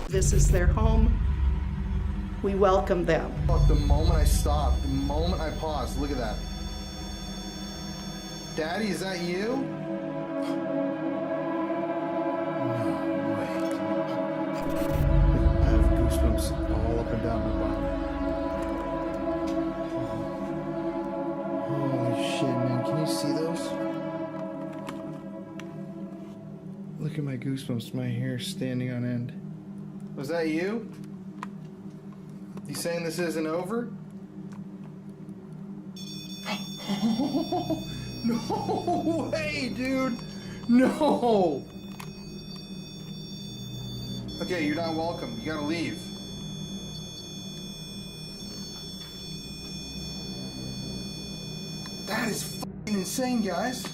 This is their home. We welcome them. Look, the moment I stop, the moment I pause, look at that. Daddy, is that you? No way. I have goosebumps all up and down my body. Holy shit, man. Can you see those? Look at my goosebumps, my hair standing on end. Was that you? You saying this isn't over? No way, dude! No! Okay, you're not welcome. You gotta leave. That is fucking insane, guys.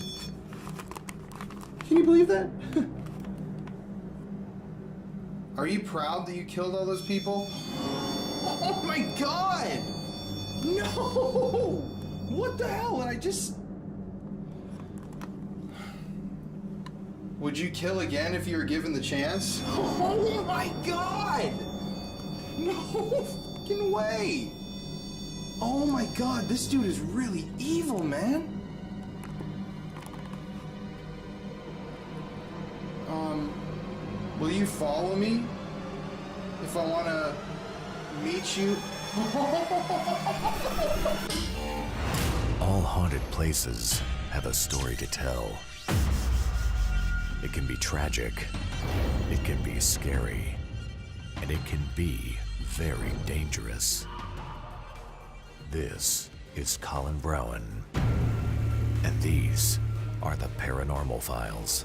Can you believe that? Are you proud that you killed all those people? Oh my god! No! What the hell? And I just... Would you kill again if you were given the chance? Oh my god! No fucking way! Oh my god, this dude is really evil, man. Will you follow me? If I want to meet you? All haunted places have a story to tell. It can be tragic, it can be scary, and it can be very dangerous. This is Colin Browen, and these are the Paranormal Files.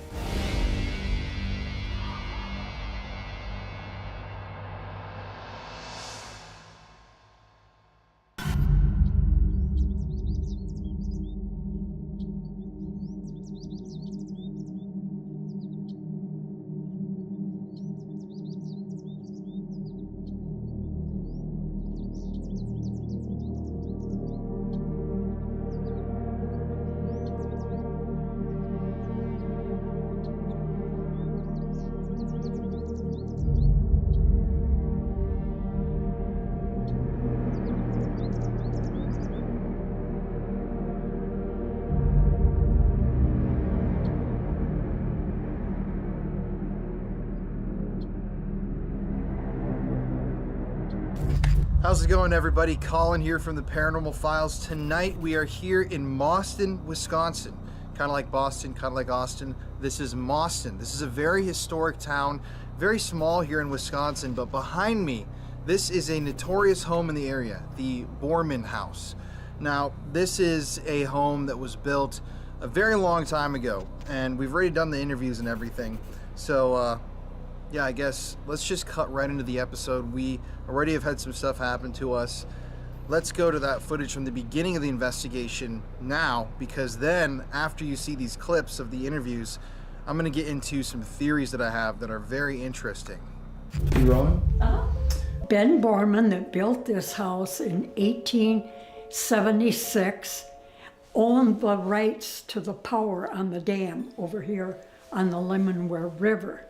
How's it going, everybody? Colin here from the Paranormal Files. Tonight we are here in Mauston, Wisconsin. Kind of like Boston, kind of like Austin. This is Mauston. This is a very historic town, very small here in Wisconsin, but behind me, this is a notorious home in the area, the Boorman house. Now, this is a home that was built a very long time ago, and we've already done the interviews and everything. So, yeah, I guess let's just cut right into the episode. We already have had some stuff happen to us. Let's go to that footage from the beginning of the investigation now, because then after you see these clips of the interviews, I'm going to get into some theories that I have that are very interesting. You rolling? Ben Borman, that built this house in 1876, owned the rights to the power on the dam over here on the Lemonweir River.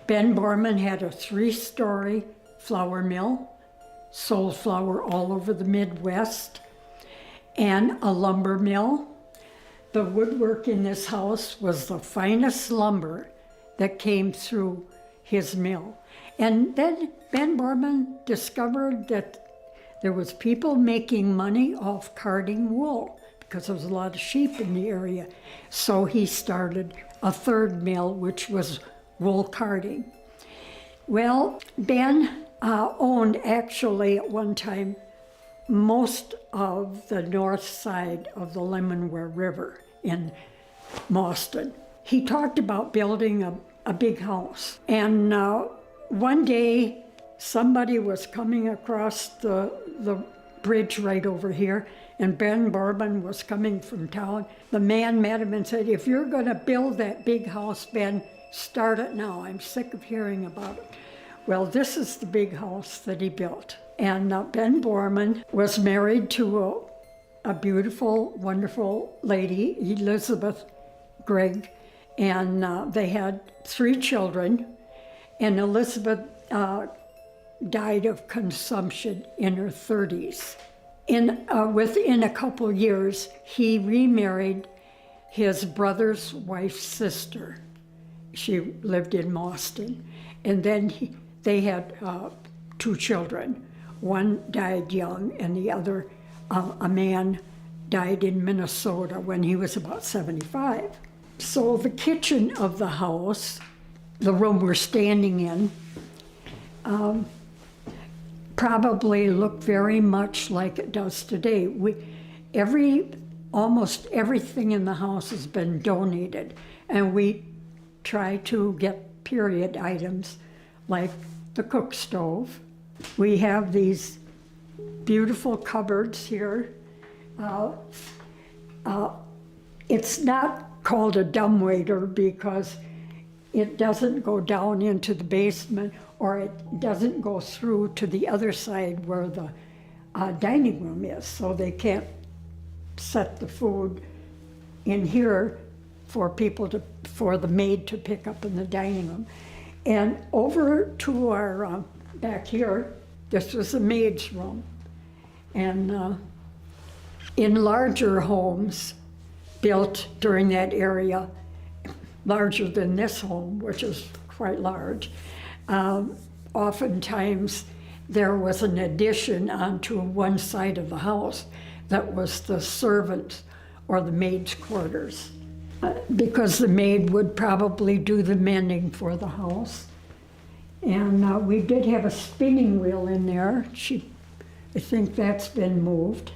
Ben Borman had a 3-story flour mill, sold flour all over the Midwest, and a lumber mill. The woodwork in this house was the finest lumber that came through his mill. And then Ben Borman discovered that there was people making money off carding wool because there was a lot of sheep in the area. So he started a third mill, which was wool carding. Well, Ben owned actually at one time most of the north side of the Lemonweir River in Mauston. He talked about building a big house. And one day somebody was coming across the bridge right over here, and Ben Borman was coming from town. The man met him and said, "If you're going to build that big house, Ben, start it now. I'm sick of hearing about it." Well, this is the big house that he built. And Ben Borman was married to a beautiful, wonderful lady, Elizabeth Gregg, and they had 3 children. And Elizabeth died of consumption in her 30s. Within a couple years, he remarried his brother's wife's sister. She lived in Boston. And then they had 2 children. One died young, and the other, a man, died in Minnesota when he was about 75. So the kitchen of the house, the room we're standing in, probably looked very much like it does today. Almost everything in the house has been donated, and we try to get period items like the cook stove. We have these beautiful cupboards here. It's not called a dumbwaiter because it doesn't go down into the basement, or it doesn't go through to the other side where the dining room is, so they can't set the food in here for the maid to pick up in the dining room. And over to our back here, this was the maid's room. And in larger homes built during that area, larger than this home, which is quite large, oftentimes there was an addition onto one side of the house that was the servant or the maid's quarters, because the maid would probably do the mending for the house. And we did have a spinning wheel in there. I think that's been moved.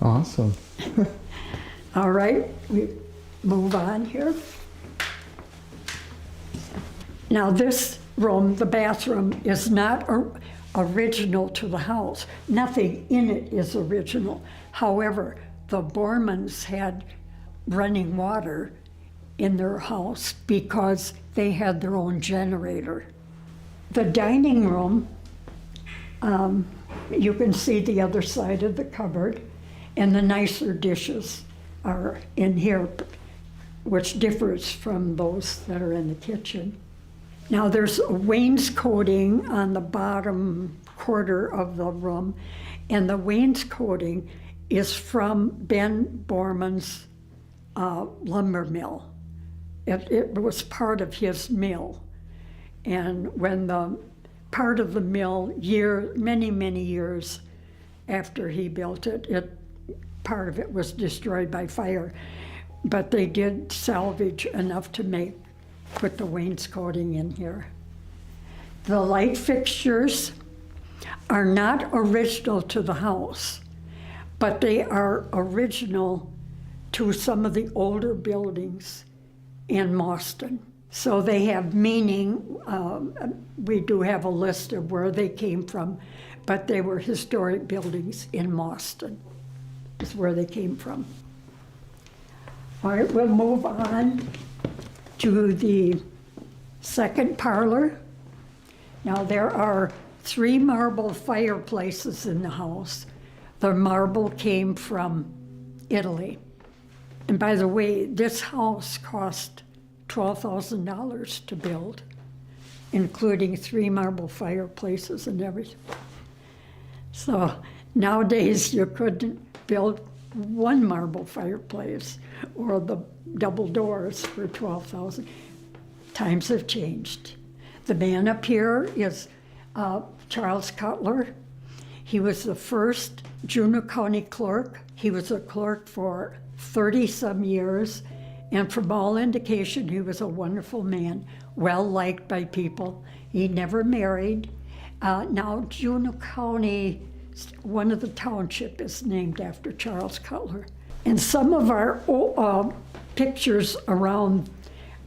Awesome. All right, we move on here. Now this room, the bathroom, is not original to the house. Nothing in it is original. However, the Boormans had running water in their house because they had their own generator. The dining room, you can see the other side of the cupboard, and the nicer dishes are in here, which differs from those that are in the kitchen. Now there's a wainscoting on the bottom quarter of the room, and the wainscoting is from Ben Boorman's lumber mill. It was part of his mill. And when the part of the mill, many years after he built it, part of it was destroyed by fire. But they did salvage enough to put the wainscoting in here. The light fixtures are not original to the house, but they are original to some of the older buildings in Boston. So they have meaning. We do have a list of where they came from, but they were historic buildings in Boston, is where they came from. All right, we'll move on to the second parlor. Now there are 3 marble fireplaces in the house. The marble came from Italy. And by the way, this house cost $12,000 to build, including 3 marble fireplaces and everything. So nowadays you couldn't build 1 marble fireplace or the double doors for $12,000. Times have changed. The man up here is Charles Cutler. He was the first Juneau County clerk. He was a clerk for 30-some years, and from all indication, he was a wonderful man, well-liked by people. He never married. Now, Juneau County, one of the township is named after Charles Cutler. And some of our pictures around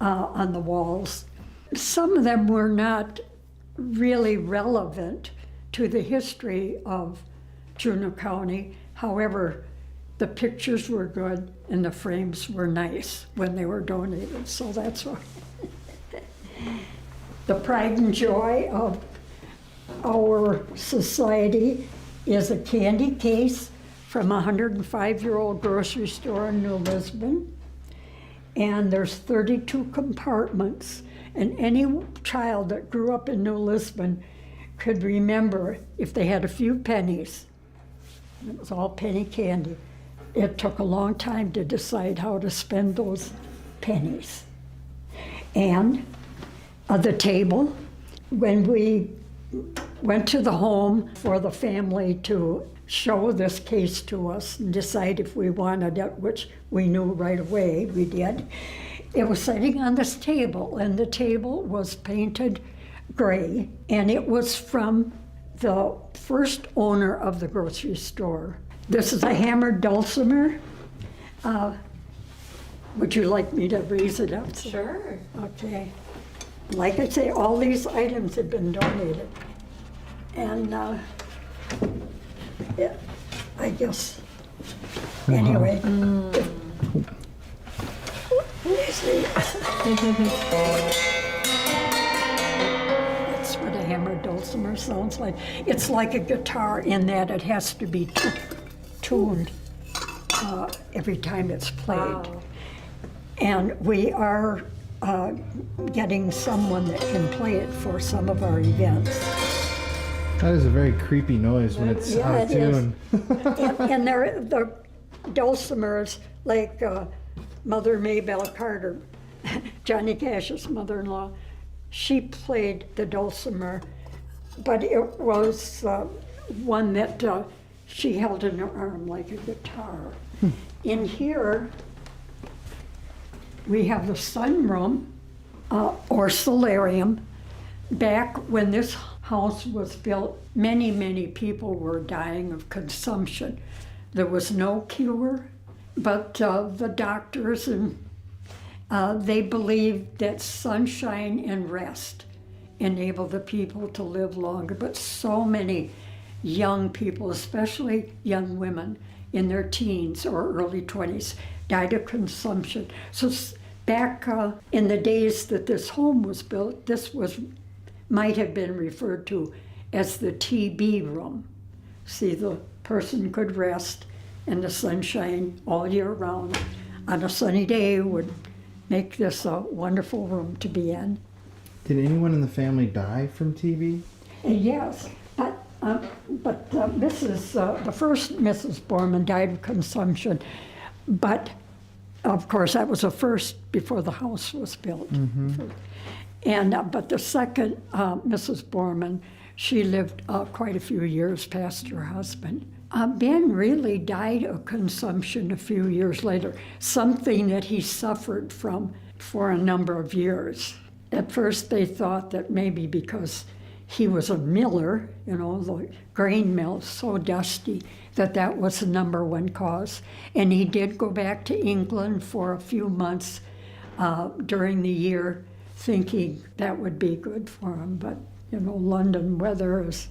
on the walls, some of them were not really relevant to the history of Juneau County. However, the pictures were good and the frames were nice when they were donated, so that's why. The pride and joy of our society is a candy case from a 105-year-old grocery store in New Lisbon. And there's 32 compartments. And any child that grew up in New Lisbon could remember if they had a few pennies, it was all penny candy, it took a long time to decide how to spend those pennies. And the table, when we went to the home for the family to show this case to us and decide if we wanted it, which we knew right away we did, it was sitting on this table, and the table was painted gray, and it was from the first owner of the grocery store. This is a hammered dulcimer. Would you like me to raise it up? Sure. Okay. Like I say, all these items have been donated. And yeah, I guess, anyway. That's what a hammered dulcimer sounds like. It's like a guitar in that it has to be tuned every time it's played. Wow. And we are getting someone that can play it for some of our events. That is a very creepy noise when it's Yeah, out of it is. tune. And the dulcimers, like Mother Maybelle Carter, Johnny Cash's mother-in-law, she played the dulcimer, but it was one that she held in her arm like a guitar. In here, we have the sunroom, or solarium. Back when this house was built, many, many people were dying of consumption. There was no cure, but the doctors and they believed that sunshine and rest enable the people to live longer. But so many young people, especially young women in their teens or early 20s, died of consumption. So back in the days that this home was built, this might have been referred to as the TB room. See, the person could rest in the sunshine all year round. On a sunny day would make this a wonderful room to be in. Did anyone in the family die from TB? Yes, but the first Mrs. Boorman died of consumption, but of course that was the first before the house was built. And but the second Mrs. Boorman, she lived quite a few years past her husband. Ben really died of consumption a few years later, something that he suffered from for a number of years. At first they thought that maybe because he was a miller, the grain mill, so dusty, that was the number one cause. And he did go back to England for a few months during the year, thinking that would be good for him. But, London weather is,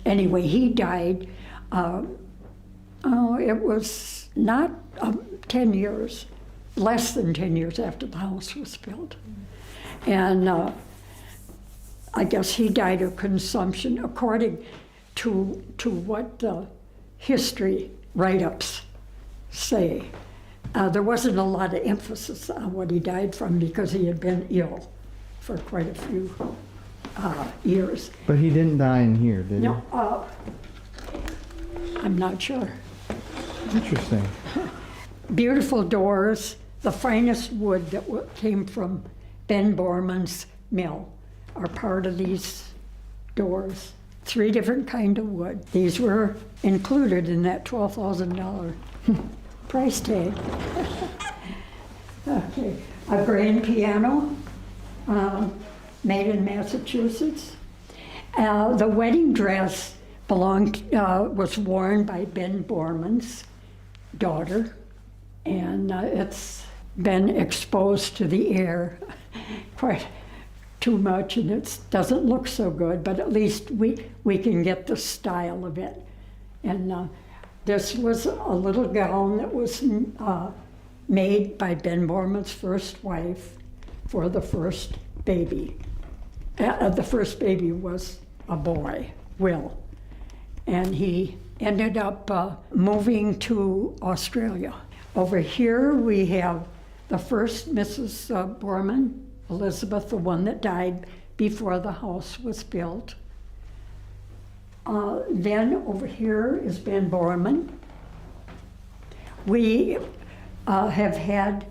anyway, he died. It was not 10 years, less than 10 years after the house was built. And I guess he died of consumption, according to what the history write-ups say. There wasn't a lot of emphasis on what he died from because he had been ill for quite a few years. But he didn't die in here, did he? No, I'm not sure. Interesting. Beautiful doors, the finest wood that came from Ben Borman's mill are part of these doors. 3 different kinds of wood. These were included in that $12,000 price tag. Okay, a grand piano made in Massachusetts. The wedding dress was worn by Ben Borman's daughter, and it's been exposed to the air quite too much, and it doesn't look so good, but at least we can get the style of it. And this was a little gown that was made by Ben Borman's first wife for the first baby. The first baby was a boy, Will, and he ended up moving to Australia. Over here we have the first Mrs. Boorman, Elizabeth, the one that died before the house was built. Then over here is Ben Boorman. We have had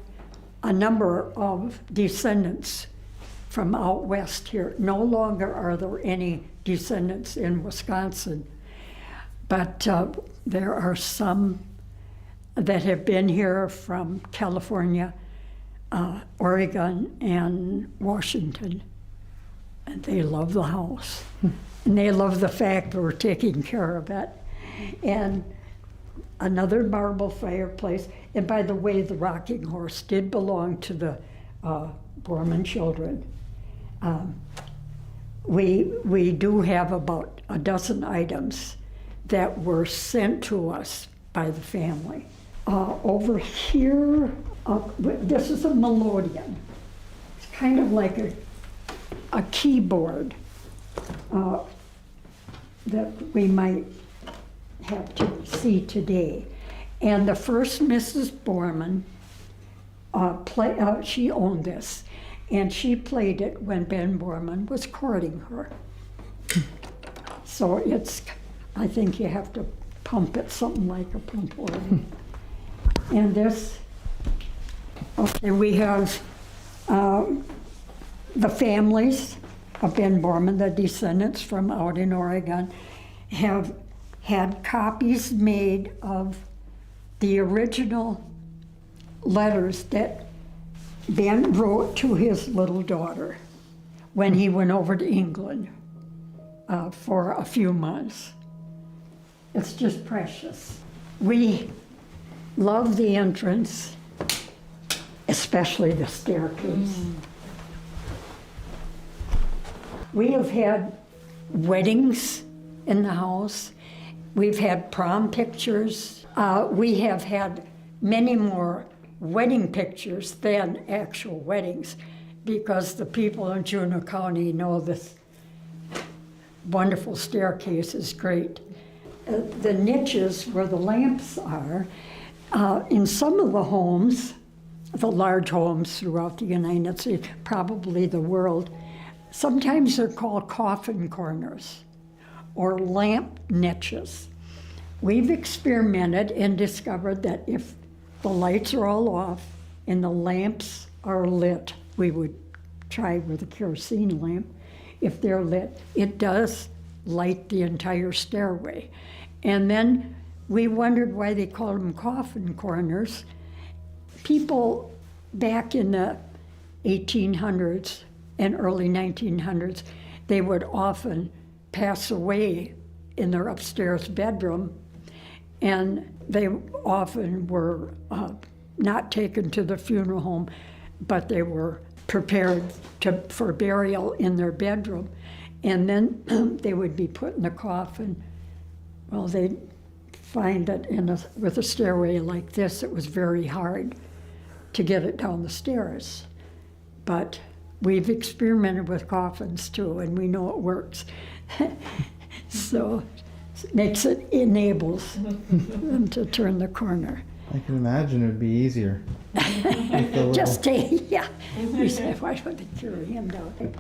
a number of descendants from out west here. No longer are there any descendants in Wisconsin, but there are some that have been here from California, Oregon, and Washington. And they love the house. And they love the fact that we're taking care of it. And another marble fireplace. And by the way, the rocking horse did belong to the Borman children. We do have about a dozen items that were sent to us by the family. Over here, this is a melodeon. It's kind of like a keyboard that we might have to see today. And the first Mrs. Boorman, she owned this, and she played it when Ben Boorman was courting her. So it's, I think you have to pump it, something like a pump organ. And this, okay, we have the families of Ben Boorman, the descendants from out in Oregon, have had copies made of the original letters that Ben wrote to his little daughter when he went over to England for a few months. It's just precious. We love the entrance, especially the staircase. We have had weddings in the house. We've had prom pictures. We have had many more wedding pictures than actual weddings because the people in Juneau County know this wonderful staircase is great. The niches where the lamps are, in some of the homes, the large homes throughout the United States, probably the world, sometimes they're called coffin corners or lamp niches. We've experimented and discovered that if the lights are all off and the lamps are lit, we would try with a kerosene lamp. If they're lit, it does light the entire stairway. And then we wondered why they called them coffin corners. People back in the 1800s and early 1900s, they would often pass away in their upstairs bedroom, and they often were not taken to the funeral home, but they were prepared for burial in their bedroom. And then they would be put in the coffin. Well, they'd find that with a stairway like this, it was very hard to get it down the stairs. But we've experimented with coffins too, and we know it works. So it enables them to turn the corner. I can imagine it would be easier. Just yeah. We said, why don't they carry him down?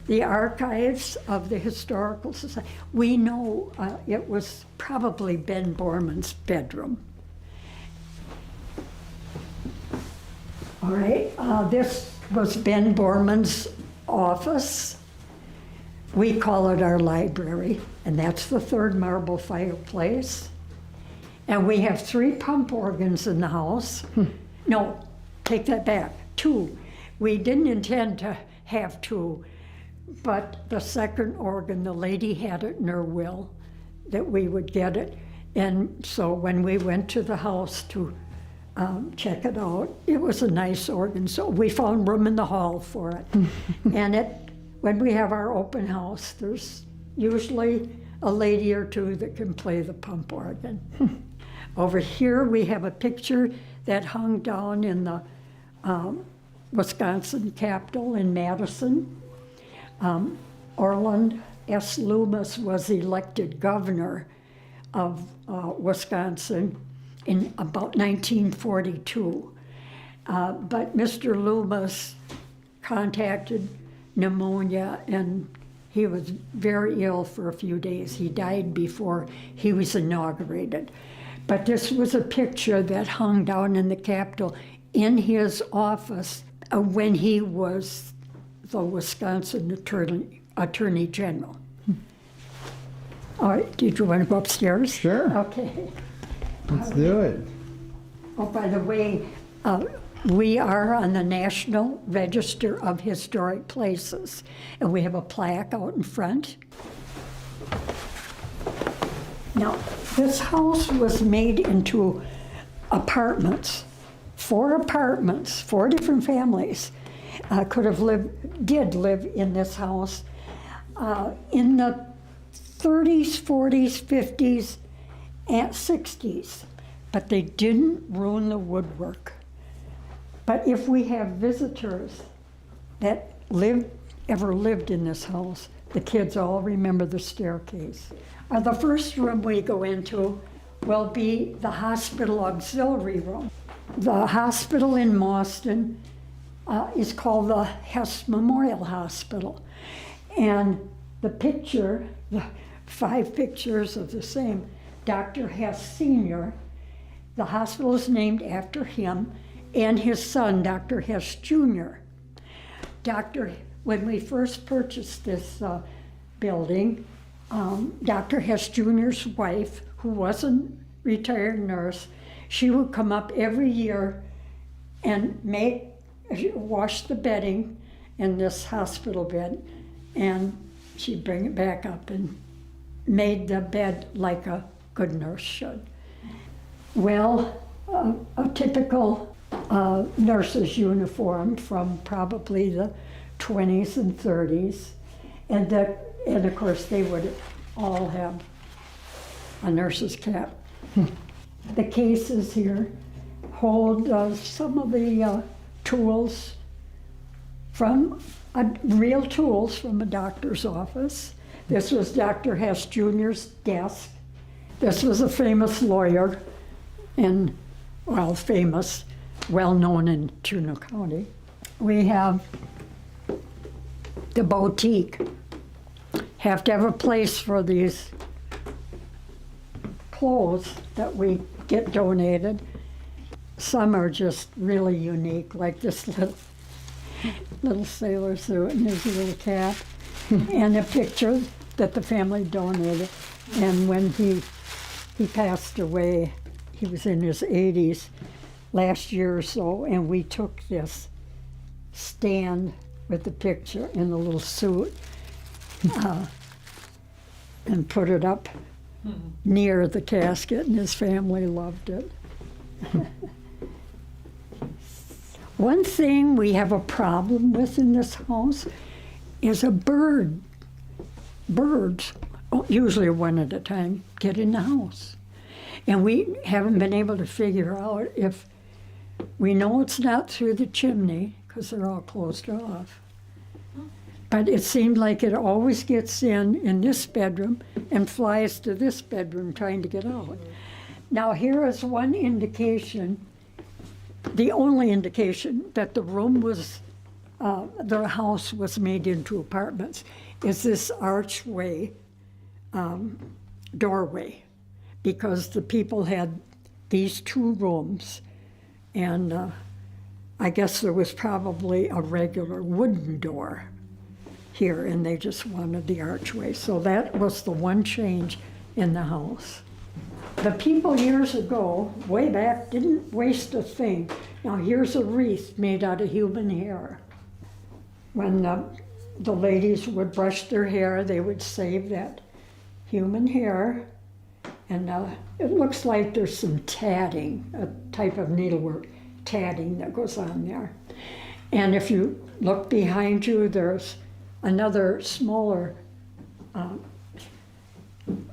The archives of the Historical Society, we know it was probably Ben Boorman's bedroom. All right, this was Ben Boorman's office. We call it our library, and that's the third marble fireplace. And we have 3 pump organs in the house. No, take that back, 2. We didn't intend to have 2, but the second organ, the lady had it in her will that we would get it. And so when we went to the house to check it out, it was a nice organ. So we found room in the hall for it. And when we have our open house, there's usually a lady or 2 that can play the pump organ. Over here we have a picture that hung down in the Wisconsin Capitol in Madison. Orland S. Loomis was elected governor of Wisconsin in about 1942. But Mr. Loomis contacted pneumonia, and he was very ill for a few days. He died before he was inaugurated. But this was a picture that hung down in the Capitol in his office when he was the Wisconsin Attorney General. All right, did you want to go upstairs? Sure. Okay. Let's do it. Oh, by the way, we are on the National Register of Historic Places, and we have a plaque out in front. Now, this house was made into apartments, 4 apartments, 4 different families did live in this house in the 30s, 40s, 50s, and 60s, but they didn't ruin the woodwork. But if we have visitors that ever lived in this house, the kids all remember the staircase. The first room we go into will be the hospital auxiliary room. The hospital in Mauston is called the Hess Memorial Hospital. And the 5 pictures of the same, Dr. Hess Sr., the hospital is named after him, and his son, Dr. Hess Jr. When we first purchased this building, Dr. Hess Jr.'s wife, who was a retired nurse, she would come up every year and wash the bedding in this hospital bed, and she'd bring it back up and made the bed like a good nurse should. Well, a typical nurse's uniform from probably the 20s and 30s, and of course they would all have a nurse's cap. The cases here hold some of the tools real tools from a doctor's office. This was Dr. Hess Jr.'s desk. This was a famous lawyer, well known in Juneau County. We have the boutique. Have to have a place for these clothes that we get donated. Some are just really unique, like this little sailor suit and his little cap, and a picture that the family donated. And when he passed away, he was in his 80s last year or so, and we took this stand with the picture in the little suit and put it up near the casket, and his family loved it. One thing we have a problem with in this house is a bird. Birds, usually one at a time, get in the house. And we haven't been able to figure out if we know it's not through the chimney, because they're all closed off. But it seemed like it always gets in this bedroom and flies to this bedroom trying to get out. Now here is one indication, the only indication that the house was made into apartments, is this archway doorway, because the people had these 2 rooms, and I guess there was probably a regular wooden door here, and they just wanted the archway. So that was the one change in the house. The people years ago, way back, didn't waste a thing. Now here's a wreath made out of human hair. When the ladies would brush their hair, they would save that human hair, and it looks like there's some tatting, a type of needlework tatting that goes on there. And if you look behind you, there's another smaller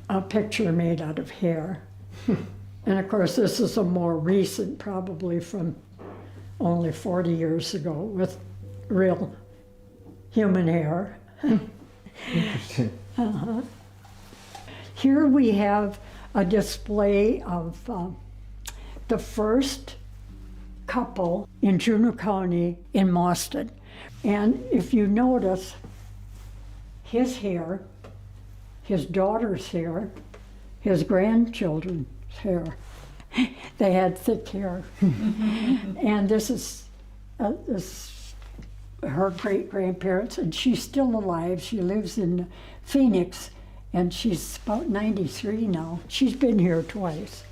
a picture made out of hair. And of course, this is a more recent, probably from only 40 years ago, with real human hair. Interesting. Here we have a display of the first couple in Juneau County in Mauston. And if you notice, his hair, his daughter's hair, his grandchildren's hair, they had thick hair. And this is her great-grandparents, and she's still alive. She lives in Phoenix, and she's about 93 now. She's been here twice.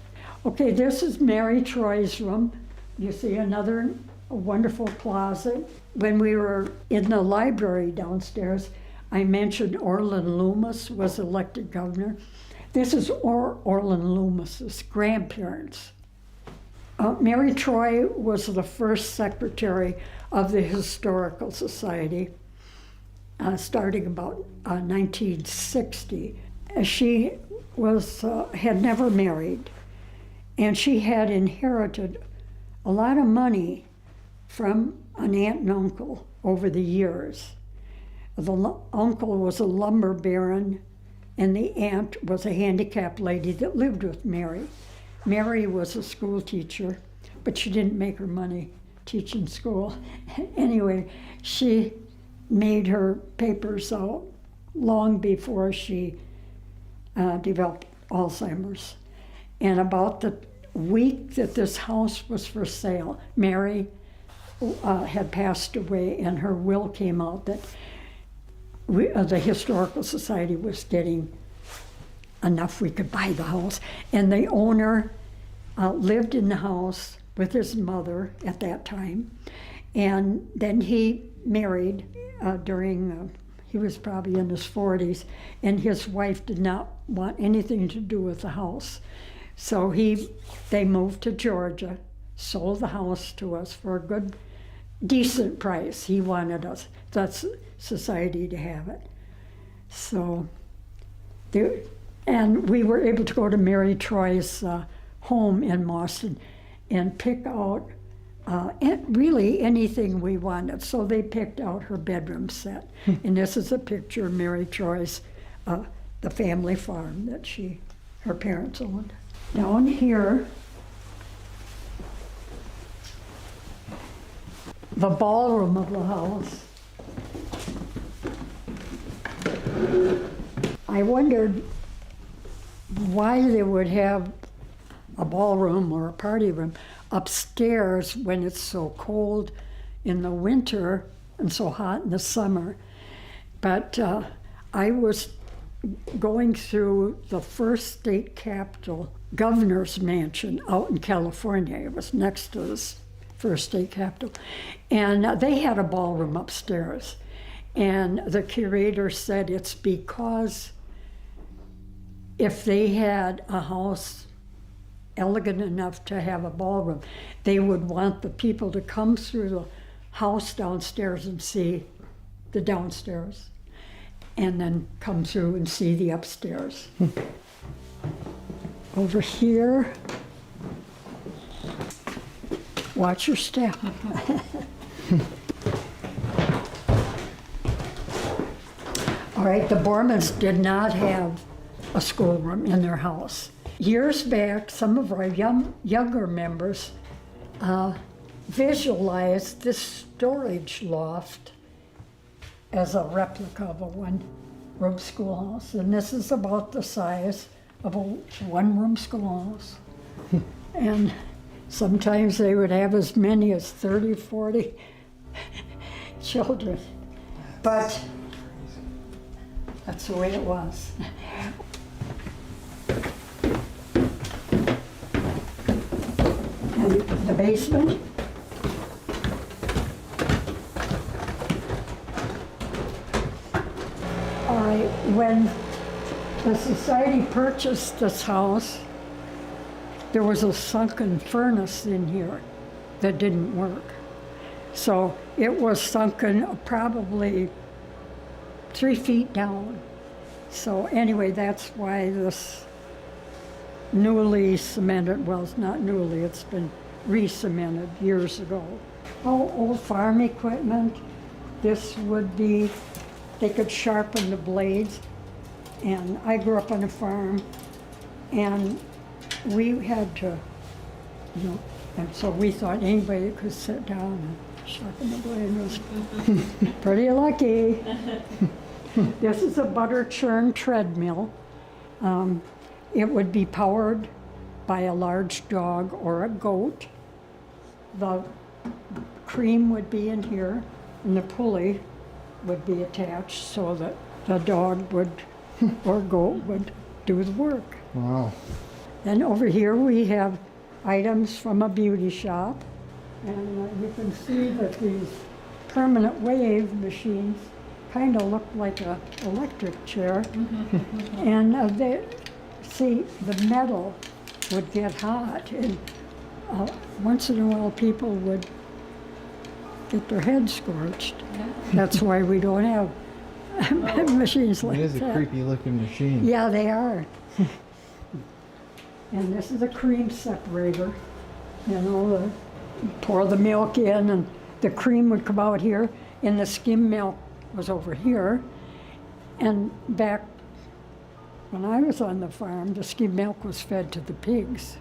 Okay, this is Mary Troy's room. You see another wonderful closet. When we were in the library downstairs, I mentioned Orland Loomis was elected governor. This is Orland Loomis's grandparents. Mary Troy was the first secretary of the Historical Society, starting about 1960. She had never married, and she had inherited a lot of money from an aunt and uncle over the years. The uncle was a lumber baron, and the aunt was a handicapped lady that lived with Mary. Mary was a school teacher, but she didn't make her money teaching school. Anyway, she made her papers out long before she developed Alzheimer's. And about the week that this house was for sale, Mary had passed away, and her will came out that the Historical Society was getting enough we could buy the house. And the owner lived in the house with his mother at that time. And then he married he was probably in his 40s, and his wife did not want anything to do with the house. So they moved to Georgia, sold the house to us for a good, decent price. He wanted us, that society, to have it. So, and we were able to go to Mary Troy's home in Mauston and pick out really anything we wanted. So they picked out her bedroom set. And this is a picture of Mary Troy's, the family farm that her parents owned. Down here, the ballroom of the house. I wondered why they would have a ballroom or a party room upstairs when it's so cold in the winter and so hot in the summer. But I was going through the first state capitol governor's mansion out in California. It was next to this first state capitol. And they had a ballroom upstairs. And the curator said it's because if they had a house elegant enough to have a ballroom, they would want the people to come through the house downstairs and see the downstairs, and then come through and see the upstairs. Over here, watch your step. All right, the Boormans did not have a schoolroom in their house. Years back, some of our younger members visualized this storage loft as a replica of a one-room schoolhouse. And this is about the size of a one-room schoolhouse. And sometimes they would have as many as 30, 40 children. But that's the way it was. And the basement. All right, when the society purchased this house, there was a sunken furnace in here that didn't work. So it was sunken probably 3 feet down. So anyway, that's why this newly cemented, well, it's not newly, it's been re-cemented years ago. Oh, old farm equipment. This would be, they could sharpen the blades. And I grew up on a farm, and we had to, And so we thought anybody could sit down and sharpen the blade was pretty lucky. This is a butter churn treadmill. It would be powered by a large dog or a goat. The cream would be in here, and the pulley would be attached so that the dog would or goat would do the work. Wow. Then over here we have items from a beauty shop, and you can see that these permanent wave machines kind of look like an electric chair. And the metal would get hot, and once in a while people would get their heads scorched. That's why we don't have machines like It is a that. creepy looking machine. Yeah, they are. And this is a cream separator. You know, pour the milk in, and the cream would come out here, and the skim milk was over here. And back when I was on the farm, the skim milk was fed to the pigs.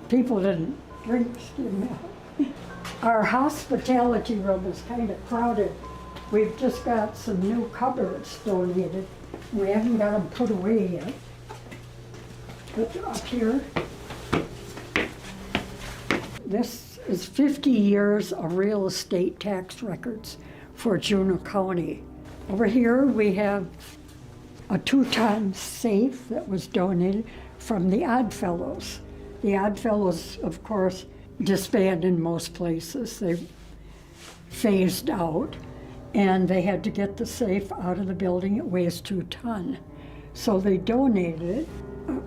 People didn't drink skim milk. Our hospitality room is kind of crowded. We've just got some new cupboards donated. We haven't got them put away yet. But up here, this is 50 years of real estate tax records for Juneau County. Over here we have a 2-ton safe that was donated from the Oddfellows. The Oddfellows, of course, disbanded in most places. They phased out, and they had to get the safe out of the building. It weighs 2 tons. So they donated it.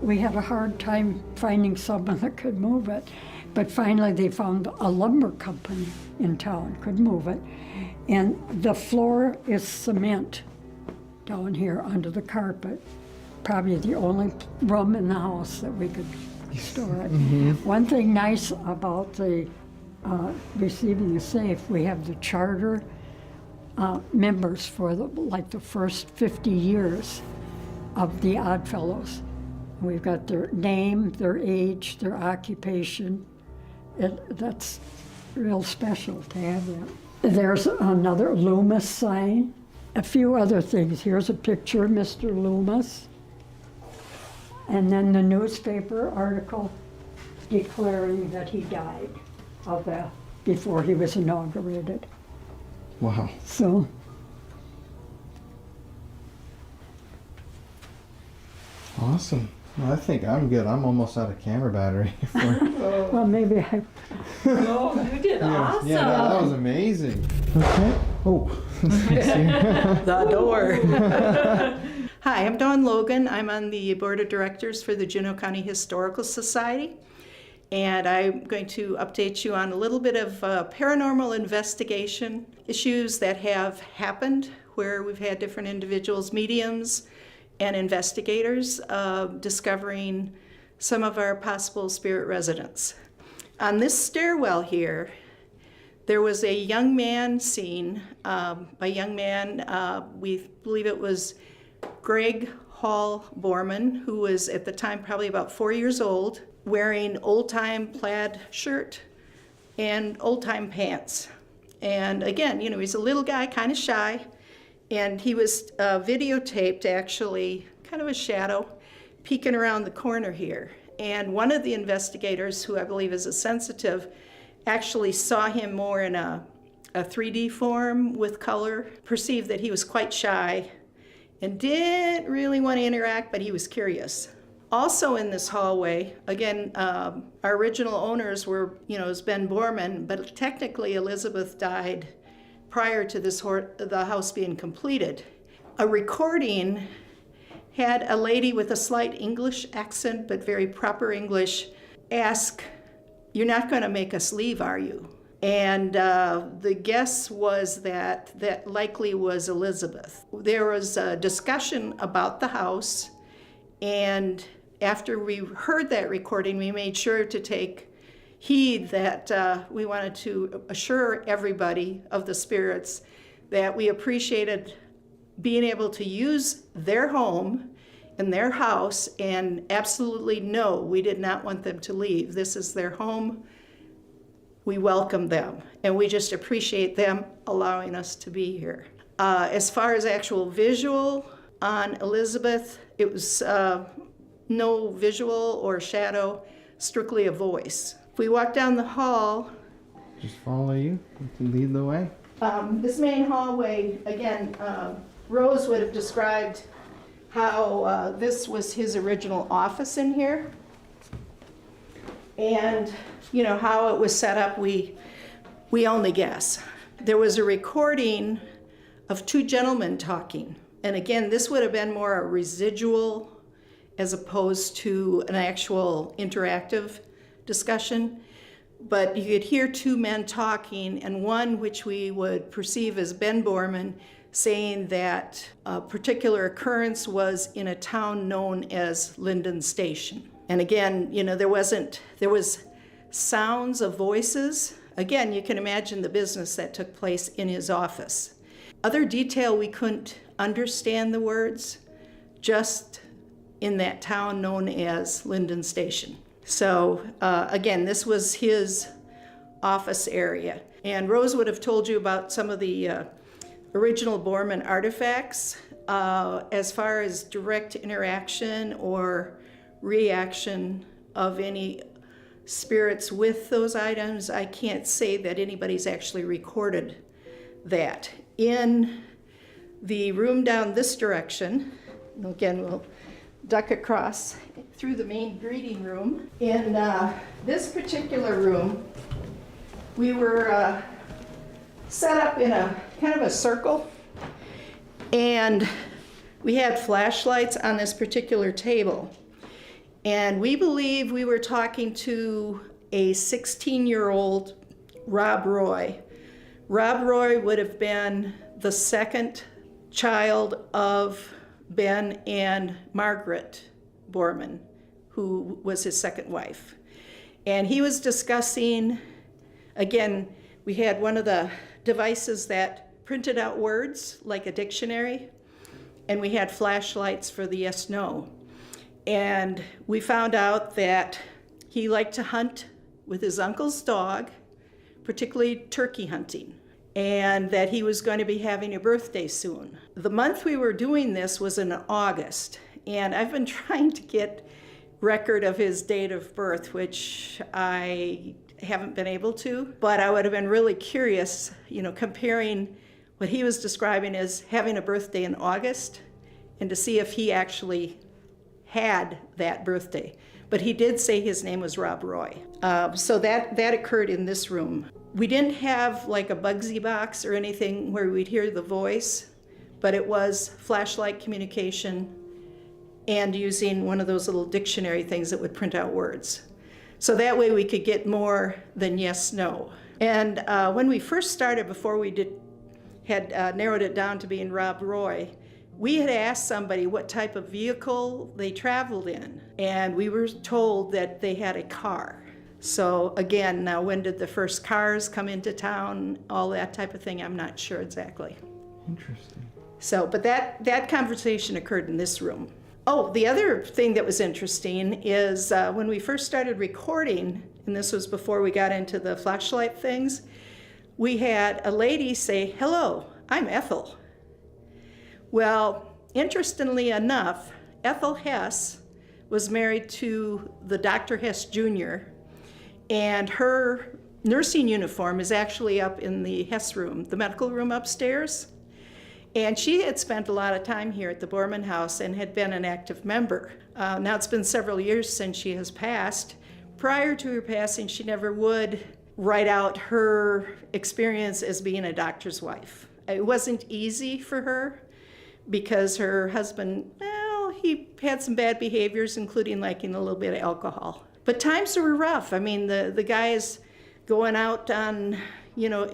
We had a hard time finding someone that could move it, but finally they found a lumber company in town could move it. And the floor is cement down here under the carpet. Probably the only room in the house that we could store it. One thing nice about the receiving the safe, we have the charter members for the first 50 years of the Oddfellows. We've got their name, their age, their occupation. That's real special to have that. There's another Loomis sign. A few other things. Here's a picture of Mr. Loomis. And then the newspaper article declaring that he died before he was inaugurated. Wow. So, Awesome. Well, I think I'm good. I'm almost out of camera battery. well, maybe I. Oh, you did awesome. Yeah, that was amazing. Okay. Oh. The door. Hi, I'm Dawn Logan. I'm on the board of directors for the Juneau County Historical Society. And I'm going to update you on a little bit of paranormal investigation issues that have happened where we've had different individuals, mediums, and investigators discovering some of our possible spirit residents. On this stairwell here, there was a young man seen. By young man, we believe it was Greg Hall Boorman, who was at the time probably about 4 years old, wearing old-time plaid shirt and old-time pants. And again, you know, he's a little guy, kind of shy, and he was videotaped actually, kind of a shadow, peeking around the corner here. And one of the investigators, who I believe is a sensitive, actually saw him more in a 3D form with color, perceived that he was quite shy and didn't really want to interact, but he was curious. Also in this hallway, again, our original owners were, you know, it was Ben Boorman, but technically Elizabeth died prior to the house being completed. A recording had a lady with a slight English accent, but very proper English, ask, "You're not going to make us leave, are you?" And the guess was that likely was Elizabeth. There was a discussion about the house, and after we heard that recording, we made sure to take heed that we wanted to assure everybody of the spirits that we appreciated being able to use their home and their house, and absolutely no, we did not want them to leave. This is their home. we welcome them, and we just appreciate them allowing us to be here. As far as actual visual on Elizabeth, it was no visual or shadow, strictly a voice. If we walk down the hall, Just follow you to lead the way. this main hallway, again, Rose would have described how this was his original office in here. And, you know, how it was set up, we only guess. There was a recording of two gentlemen talking. And again, this would have been more a residual as opposed to an actual interactive discussion. But you could hear two men talking, and one which we would perceive as Ben Boorman saying that a particular occurrence was in a town known as Linden Station. And again, you know, there was sounds of voices. Again, you can imagine the business that took place in his office. Other detail, we couldn't understand the words, just in that town known as Linden Station. So again, this was his office area. And Rose would have told you about some of the original Borman artifacts. As far as direct interaction or reaction of any spirits with those items, I can't say that anybody's actually recorded that. In the room down this direction, again, we'll duck across through the main greeting room. In this particular room, we were set up in a kind of a circle, and we had flashlights on this particular table. And we believe we were talking to a 16-year-old Rob Roy. Rob Roy would have been the second child of Ben and Margaret Boorman, who was his second wife. And he was discussing, again, we had one of the devices that printed out words like a dictionary, and we had flashlights for the yes, no. And we found out that he liked to hunt with his uncle's dog, particularly turkey hunting, and that he was going to be having a birthday soon. The month we were doing this was in August, and I've been trying to get record of his date of birth, which I haven't been able to, but I would have been really curious, you know, comparing what he was describing as having a birthday in August and to see if he actually had that birthday. But he did say his name was Rob Roy. So that occurred in this room. We didn't have like a Bugsy box or anything where we'd hear the voice, but it was flashlight communication and using one of those little dictionary things that would print out words. So that way we could get more than yes, no. And when we first started, before we had narrowed it down to being Rob Roy, we had asked somebody what type of vehicle they traveled in, and we were told that they had a car. So again, now when did the first cars come into town, all that type of thing, I'm not sure exactly. Interesting. So, but that conversation occurred in this room. Oh, the other thing that was interesting is when we first started recording, and this was before we got into the flashlight things, we had a lady say, "Hello, I'm Ethel." Well, interestingly enough, Ethel Hess was married to the Dr. Hess Jr., and her nursing uniform is actually up in the Hess room, the medical room upstairs. And she had spent a lot of time here at the Borman house and had been an active member. Now it's been several years since she has passed. Prior to her passing, she never would write out her experience as being a doctor's wife. It wasn't easy for her because her husband, well, he had some bad behaviors, including liking a little bit of alcohol. But times were rough. I mean, the guy is going out on, you know,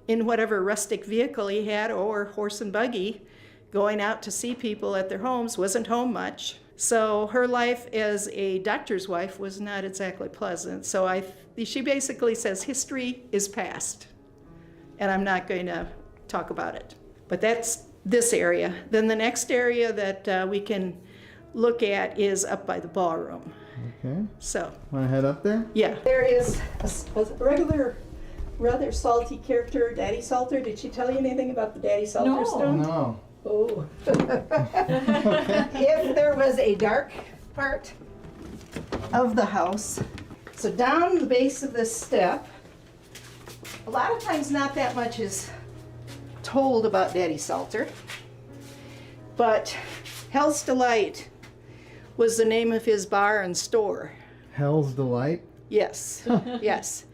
in whatever rustic vehicle he had, or horse and buggy, going out to see people at their homes, wasn't home much. So her life as a doctor's wife was not exactly pleasant. So she basically says history is past, and I'm not going to talk about it. But that's this area. Then the next area that we can look at is up by the ballroom. Okay. So. Want to head up there? Yeah. There is a regular rather salty character, Daddy Salter. Did she tell you anything about the Daddy Salter No. stone? No. Oh. If there was a dark part of the house, so down the base of this step, a lot of times not that much is told about Daddy Salter, but Hell's Delight was the name of his bar and store. Hell's Delight? Yes, yes.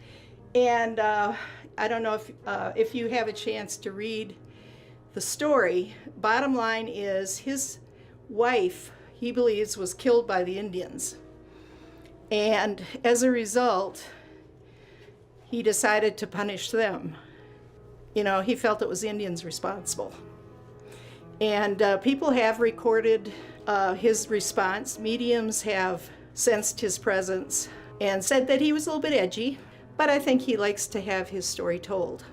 And I don't know if you have a chance to read the story. Bottom line is his wife, he believes, was killed by the Indians. And as a result, he decided to punish them. You know, he felt it was the Indians responsible. And people have recorded his response. Mediums have sensed his presence and said that he was a little bit edgy, but I think he likes to have his story told.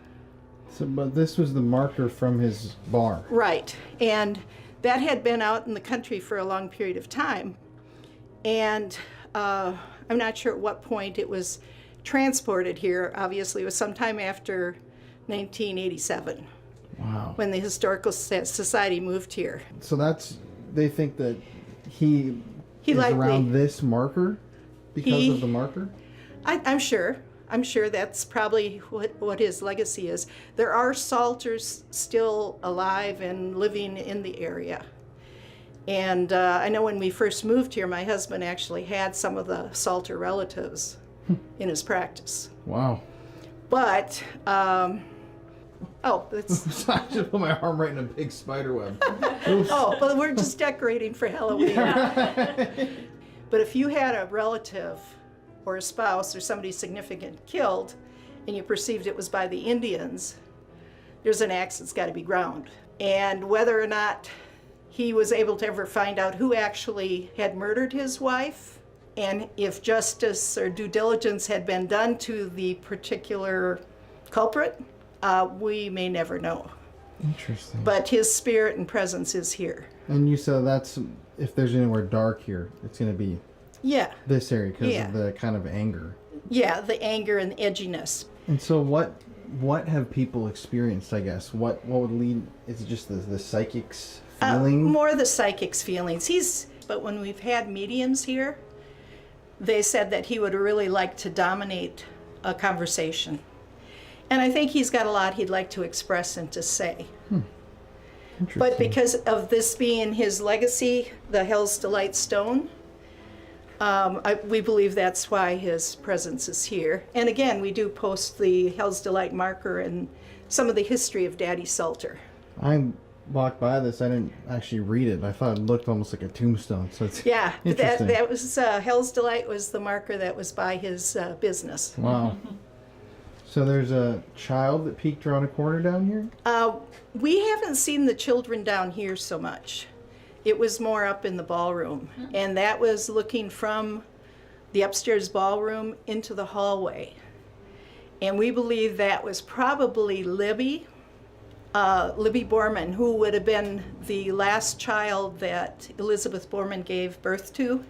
So, but this was the marker from his bar. Right, and that had been out in the country for a long period of time. And I'm not sure at what point it was transported here. Obviously, it was sometime after 1987. Wow. When the Historical Society moved here. So they think that he is likely- around this marker because of the marker? I'm sure that's probably what his legacy is. There are Salters still alive and living in the area. And I know when we first moved here, my husband actually had some of the Salter relatives in his practice. Wow. But, that's... I just put my arm right in a big spider web. Oh, but we're just decorating for Halloween. But if you had a relative or a spouse or somebody significant killed and you perceived it was by the Indians, there's an axe that's got to be ground. And whether or not he was able to ever find out who actually had murdered his wife and if justice or due diligence had been done to the particular culprit, we may never know. Interesting. But his spirit and presence is here. And you said that's, if there's anywhere dark here, it's going to be Yeah. this area because Yeah. of the kind of anger. Yeah, the anger and edginess. And so what have people experienced, I guess? What would lead, is it just the psychic's feeling? More the psychic's feelings. But when we've had mediums here, they said that he would really like to dominate a conversation. And I think he's got a lot he'd like to express and to say. Interesting. But because of this being his legacy, the Hell's Delight stone, we believe that's why his presence is here. And again, we do post the Hell's Delight marker and some of the history of Daddy Salter. I walked by this, I didn't actually read it. I thought it looked almost like a tombstone. So it's Yeah, interesting. that was Hell's Delight was the marker that was by his business. Wow. So there's a child that peeked around a corner down here? We haven't seen the children down here so much. It was more up in the ballroom, and that was looking from the upstairs ballroom into the hallway. And we believe that was probably Libby Borman, who would have been the last child that Elizabeth Borman gave birth to.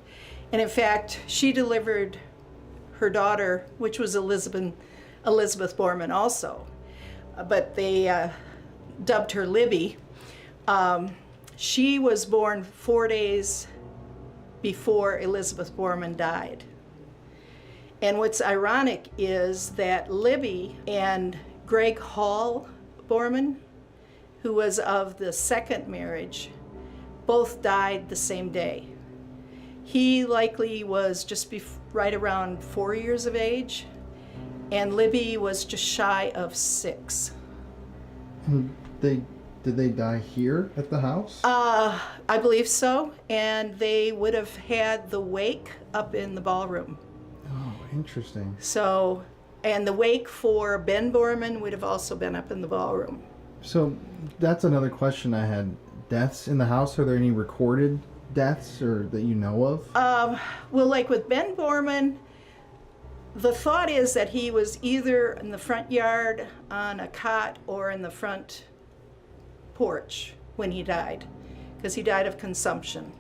And in fact, she delivered her daughter, which was Elizabeth Borman also. But they dubbed her Libby. She was born 4 days before Elizabeth Borman died. And what's ironic is that Libby and Greg Hall Borman, who was of the second marriage, both died the same day. He likely was just right around 4 years of age, and Libby was just shy of 6. And did they die here at the house? I believe so, and they would have had the wake up in the ballroom. Oh, interesting. So, and the wake for Ben Borman would have also been up in the ballroom. So that's another question I had. Deaths in the house, are there any recorded deaths or that you know of? Well, like with Ben Borman, the thought is that he was either in the front yard on a cot or in the front porch when he died, because he died of consumption.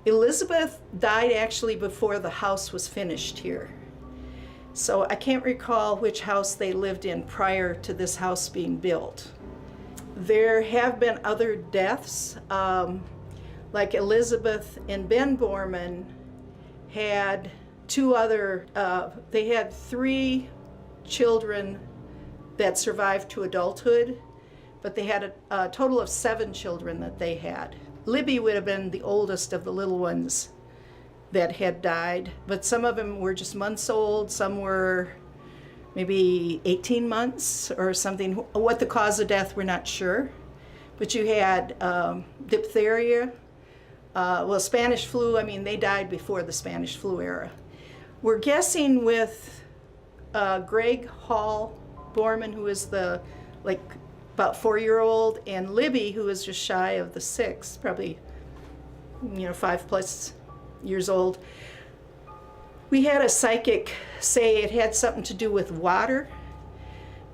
Elizabeth died actually before the house was finished here. So I can't recall which house they lived in prior to this house being built. There have been other deaths, like Elizabeth and Ben Boorman had they had 3 children that survived to adulthood, but they had a total of 7 children that they had. Libby would have been the oldest of the little ones that had died, but some of them were just months old, some were maybe 18 months or something. What the cause of death, we're not sure. But you had diphtheria, Spanish flu. I mean, they died before the Spanish flu era. We're guessing with Greg Hall Borman, who is the about 4-year-old, and Libby, who is just shy of the 6, probably 5+ years old. We had a psychic say it had something to do with water,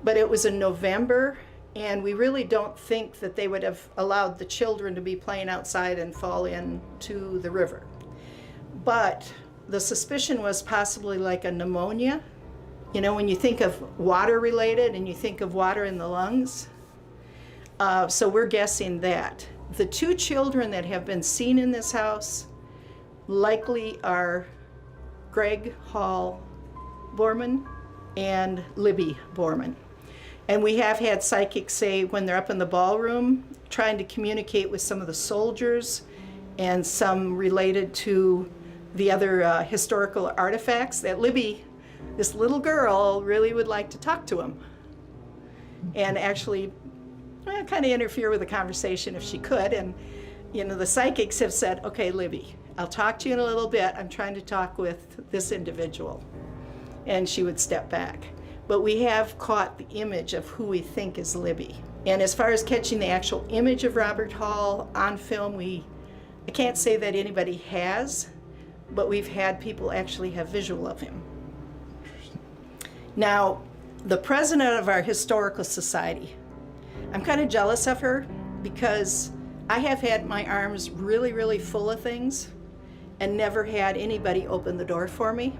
but it was in November, and we really don't think that they would have allowed the children to be playing outside and fall into the river. But the suspicion was possibly like a pneumonia. When you think of water related and you think of water in the lungs. So we're guessing that. The 2 children that have been seen in this house likely are Greg Hall Borman and Libby Boorman. And we have had psychics say when they're up in the ballroom trying to communicate with some of the soldiers and some related to the other historical artifacts, that Libby, this little girl, really would like to talk to him and actually kind of interfere with the conversation if she could. And the psychics have said, okay, Libby, I'll talk to you in a little bit. I'm trying to talk with this individual. And she would step back. But we have caught the image of who we think is Libby. And as far as catching the actual image of Robert Hall on film, I can't say that anybody has, but we've had people actually have visual of him. Now, the president of our historical society, I'm kind of jealous of her because I have had my arms really, really full of things and never had anybody open the door for me.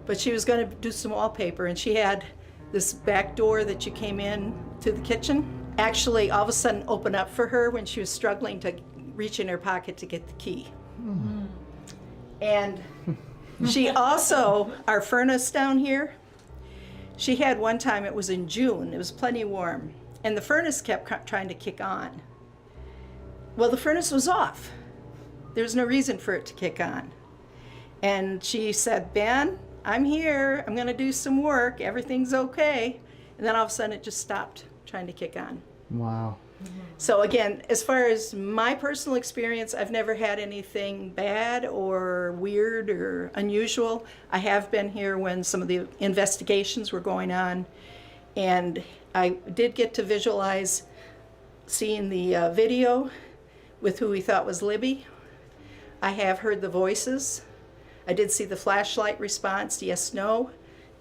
But she was going to do some wallpaper, and she had this back door that you came in to the kitchen actually all of a sudden open up for her when she was struggling to reach in her pocket to get the key. Mm-hmm. And she also, our furnace down here, she had one time, it was in June, it was plenty warm, and the furnace kept trying to kick on. Well, the furnace was off. There was no reason for it to kick on. And she said, Ben, I'm here, I'm gonna do some work, everything's okay. And then all of a sudden it just stopped trying to kick on. Wow. So again, as far as my personal experience, I've never had anything bad or weird or unusual. I have been here when some of the investigations were going on, and I did get to visualize seeing the video with who we thought was Libby. I have heard the voices. I did see the flashlight response, yes, no,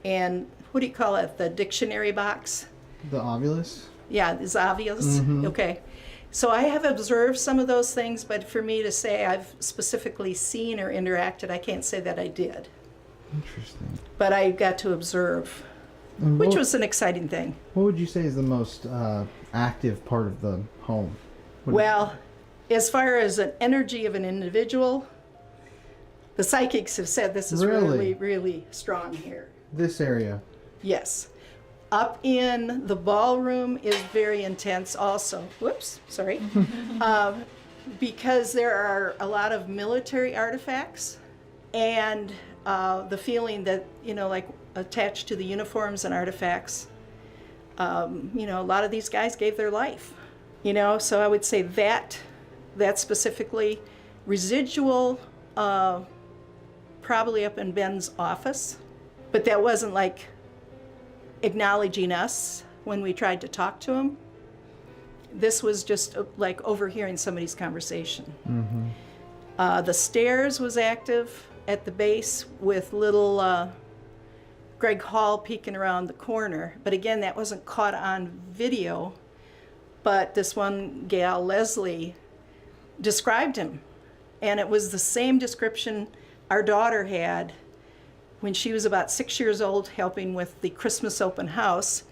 and what do you call it, the dictionary box? The ovulus? Yeah, it's obvious. Mm-hmm. Okay. So I have observed some of those things, but for me to say I've specifically seen or interacted, I can't say that I did. Interesting. But I got to observe, which was an exciting thing. What would you say is the most active part of the home? Well, as far as an energy of an individual, the psychics have said this is really, really strong here. This area? Yes. Up in the ballroom is very intense also. Whoops, sorry. Because there are a lot of military artifacts, and the feeling that, like attached to the uniforms and artifacts, a lot of these guys gave their life, so I would say that specifically. Residual, probably up in Ben's office, but that wasn't like acknowledging us when we tried to talk to him. This was just like overhearing somebody's conversation. Mm-hmm. The stairs was active at the base with little Greg Hall peeking around the corner, but again, that wasn't caught on video, but this one gal, Leslie, described him, and it was the same description our daughter had when she was about 6 years old helping with the Christmas open house,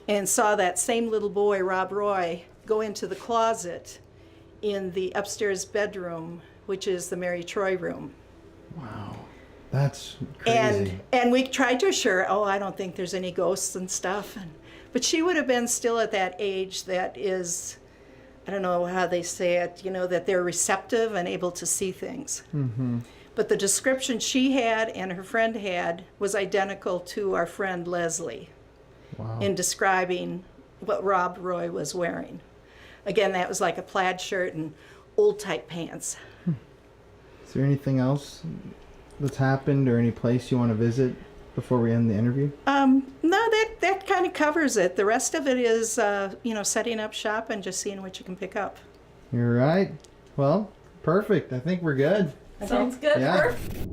and saw that same little boy, Rob Roy, go into the closet in the upstairs bedroom, which is the Mary Troy room. Wow. That's crazy. And we tried to assure her, oh, I don't think there's any ghosts and stuff. But she would have been still at that age that is, I don't know how they say it, you know, that they're receptive and able to see things. Mm-hmm. But the description she had and her friend had was identical to our friend Leslie Wow. in describing what Rob Roy was wearing. Again, that was like a plaid shirt and old type pants. Is there anything else that's happened or any place you want to visit before we end the interview? No, that kind of covers it. The rest of it is, you know, setting up shop and just seeing what you can pick up. You're right. Well, perfect. I think we're good. Sounds good. Yeah. Perfect.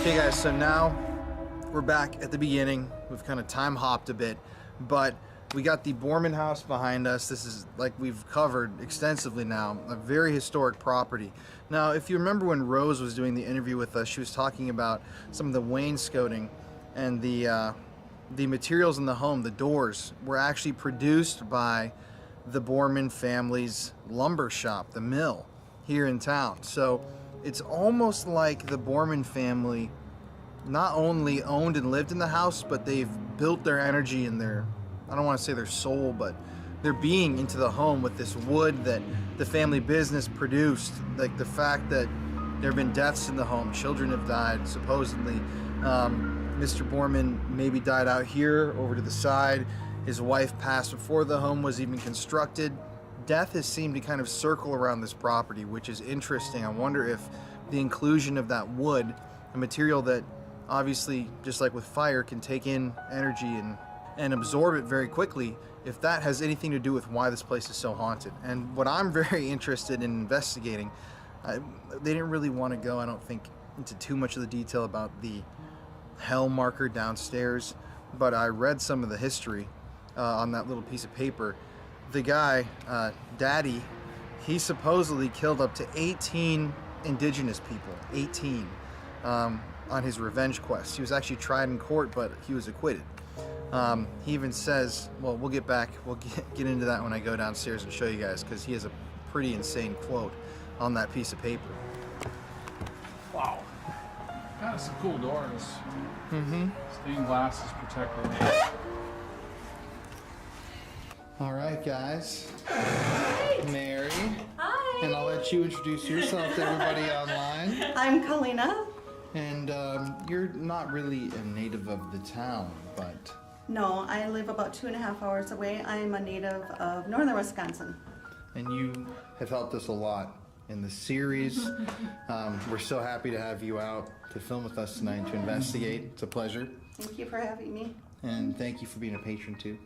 Okay guys, so now we're back at the beginning. We've kind of time hopped a bit, but we got the Boorman house behind us. This is, like we've covered extensively now, a very historic property. Now, if you remember when Rose was doing the interview with us, she was talking about some of the wainscoting and the materials in the home. The doors were actually produced by the Boorman family's lumber shop, the mill, here in town. So it's almost like the Boorman family not only owned and lived in the house, but they've built their energy and their, I don't want to say their soul, but their being into the home with this wood that the family business produced. Like the fact that there have been deaths in the home, children have died, supposedly. Mr. Boorman maybe died out here over to the side. His wife passed before the home was even constructed. Death has seemed to kind of circle around this property, which is interesting. I wonder if the inclusion of that wood, a material that obviously, just like with fire, can take in energy and absorb it very quickly, if that has anything to do with why this place is so haunted. And what I'm very interested in investigating, they didn't really want to go, I don't think, into too much of the detail about the hell marker downstairs, but I read some of the history on that little piece of paper. The guy, Daddy, he supposedly killed up to 18 indigenous people, 18, on his revenge quest. He was actually tried in court, but he was acquitted. He even says, well, we'll get into that when I go downstairs and show you guys, because he has a pretty insane quote on that piece of paper. Wow. Got some cool doors. Mm-hmm. Stained glass is protected. All right, guys. Mary. Hi. And I'll let you introduce yourself to everybody online. I'm Kalina. And you're not really a native of the town, but... No, I live about 2.5 hours away. I'm a native of northern Wisconsin. And you have helped us a lot in the series. We're so happy to have you out to film with us tonight and to investigate. It's a pleasure. Thank you for having me. And thank you for being a patron too.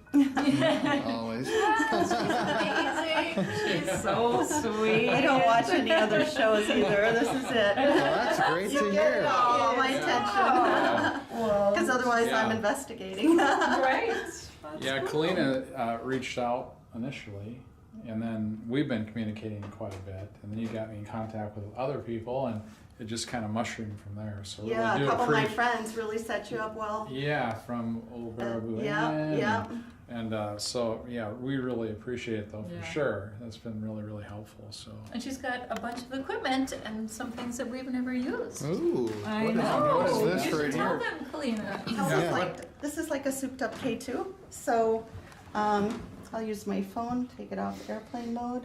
Always. Amazing. She's so sweet. I don't watch any other shows either. This is it. Well, that's great to hear. All my attention. Because otherwise I'm investigating. Right. Yeah, Kalina reached out initially, and then we've been communicating quite a bit, and then you got me in contact with other people, and it just kind of mushroomed from there. So Yeah, really a couple of my friends really set you up well. Yeah, from Old Baraboo. Yeah. And so, yeah, we really appreciate it, though, for Yeah. sure. That's been really, really helpful. So. And she's got a bunch of equipment and some things that we've never used. Ooh. I What know. is You this should right tell here? them, Kalina. This is like a souped up K2. So I'll use my phone, take it off airplane mode.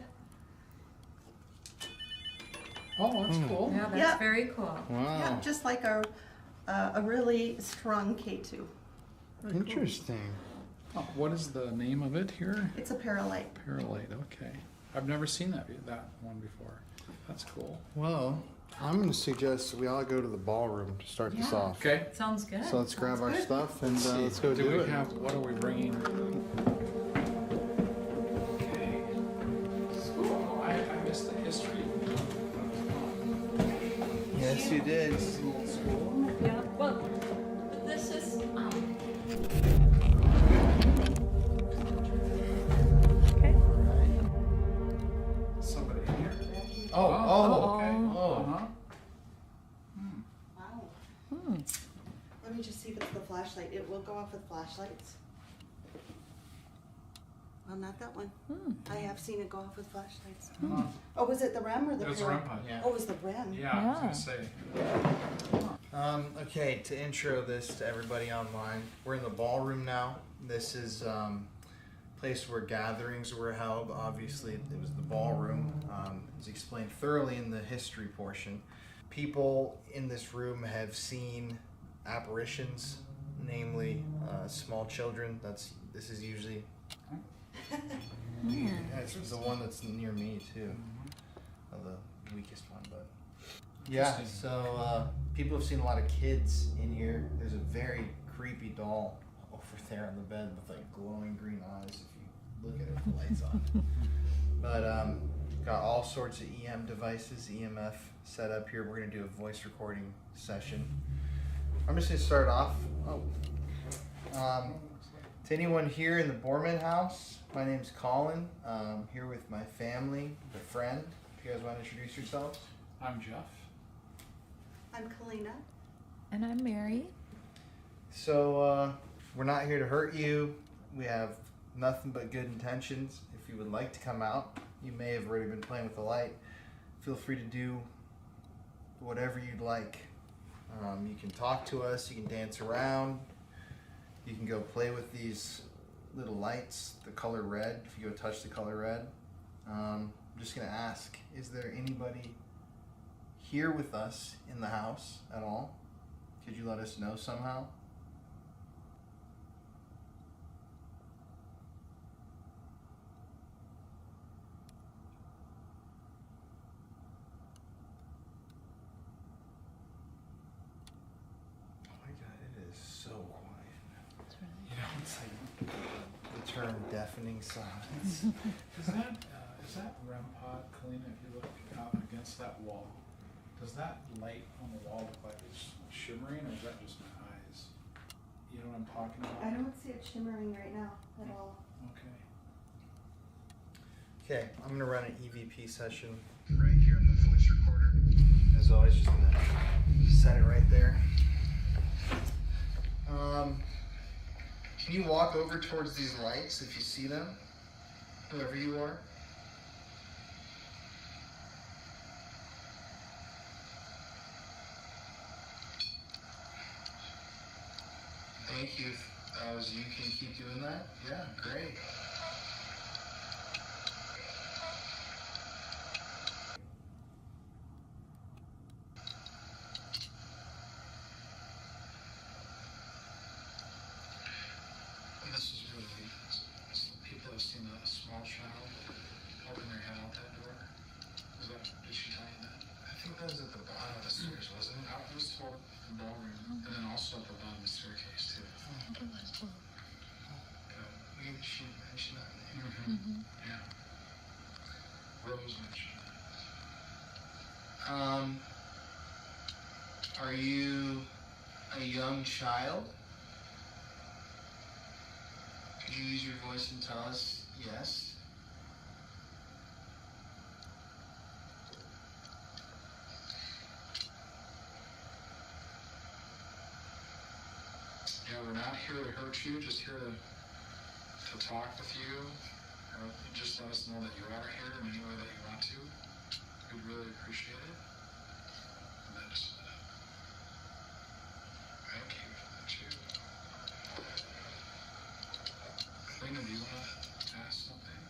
Oh, that's cool. Yeah, that's Yeah. very cool. Wow. Yeah, just like a really strong K2. Interesting. Oh, what is the name of it here? It's a Paralite. Paralite, okay. I've never seen that one before. That's cool. Well, I'm going to suggest we all go to the ballroom to start this off. Okay. Sounds good. So let's grab our stuff and let's go Do do we it. have, what are we bringing? Okay. School. I missed the history. Yes, you did. School. Yeah, well, this is, okay. Somebody in here. Okay. Uh-huh. Wow. Let me just see if it's the flashlight. It will go off with flashlights. Well, not that one. I have seen it go off with flashlights. Oh, was it the REM or the It was a Pro? REM pod. Yeah. Oh, it was the REM. Yeah, I was gonna say. Okay, to intro this to everybody online, we're in the ballroom now. This is a place where gatherings were held. Obviously, it was the ballroom. It's explained thoroughly in the history portion. People in this room have seen apparitions, namely small children. This is usually that's the one that's near me too, the weakest one, but yeah. So people have seen a lot of kids in here. There's a very creepy doll over there on the bed with like glowing green eyes if you look at it with the lights on. But got all sorts of EM devices, EMF set up here. We're gonna do a voice recording session. I'm just gonna start off. To anyone here in the Boorman house, my name's Colin. I'm here with my family, the friend. If you guys want to introduce yourselves. I'm Jeff. I'm Kalina. And I'm Mary. So we're not here to hurt you. We have nothing but good intentions. If you would like to come out, you may have already been playing with the light. Feel free to do whatever you'd like. You can talk to us, you can dance around, you can go play with these little lights, the color red, if you go touch the color red. I'm just gonna ask, is there anybody here with us in the house at all? Could you let us know somehow? Term deafening silence. Is that REM pod, Colleen, if you look out against that wall, does that light on the wall look like it's shimmering, or is that just my eyes? You know what I'm talking about? I don't see it shimmering right now at all. Okay. Okay, I'm gonna run an EVP session right here on the voice recorder. As always, just gonna set it right there. Can you walk over towards these lights if you see them? Whoever you are. Thank you. As you can keep doing that? Yeah, great. This is really, people have seen a small child holding their head out that door. Did she tell you that? I think that was at the bottom of the stairs, wasn't it? It was toward the ballroom, and then also at the bottom of the staircase too. Maybe she mentioned that name. Yeah. Rose mentioned that. Are you a young child? Could you use your voice and tell us yes? Yeah, we're not here to hurt you, just here to talk with you. Just let us know that you are here in any way that you want to. We'd really appreciate it. And then just thank you for that too. Lena, do you want to ask something?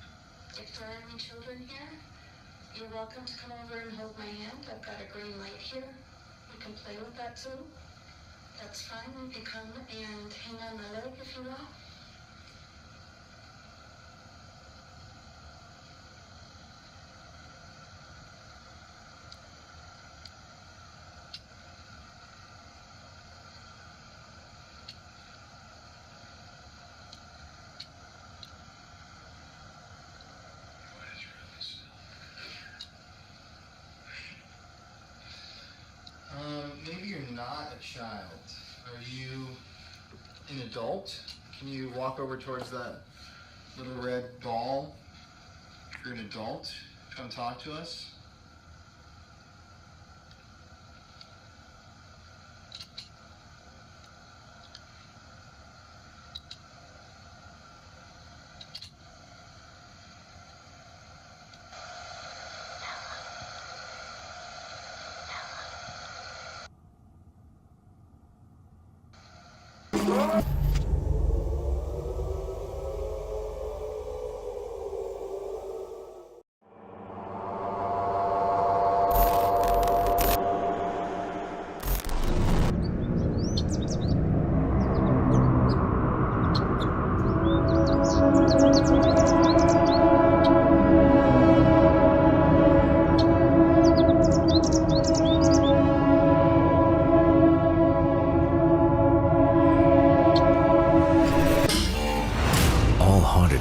If there are any children here, you're welcome to come over and hold my hand. I've got a green light here. You can play with that too. That's fine. You can come and hang on my leg if you want. a child. Are you an adult? Can you walk over towards that little red ball? If you're an adult, come talk to us.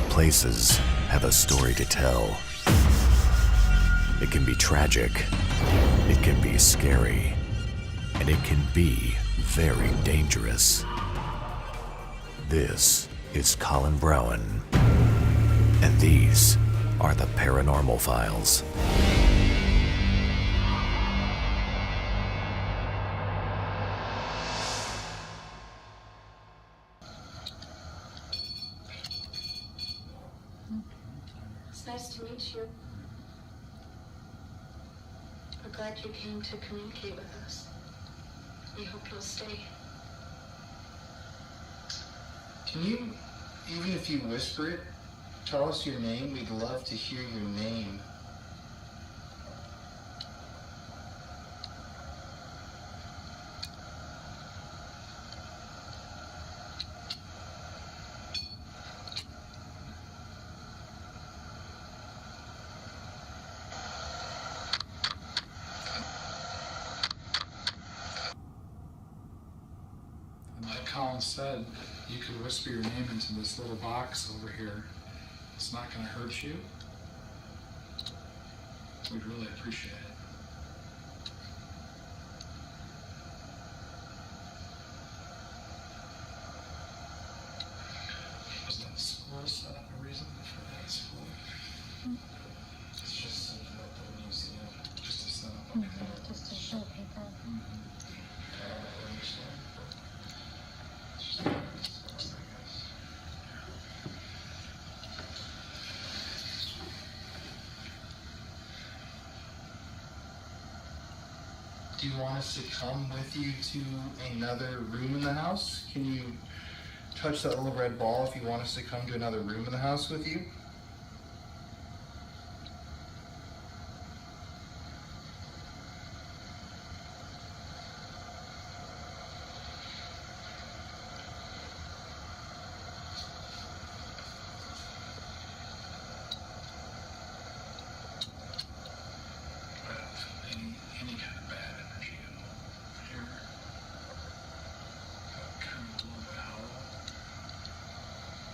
Places have a story to tell. It can be tragic, it can be scary, and it can be very dangerous. This is Colin Browen, and these are the Paranormal Files. It's nice to meet you. We're glad you came to communicate with us. We hope you'll stay. Can you, even if you whisper it, tell us your name? We'd love to hear your name. Like Colin said, you could whisper your name into this little box over here. It's not going to hurt you. We'd really appreciate it. Was that school set up a reason for that school? It's just set up at the museum. Just to set up. Okay. Just to show people. I understand. Do you want us to come with you to another room in the house? Can you touch that little red ball if you want us to come to another room in the house with you? Any kind of bad energy here. Kind of a little bit hollow.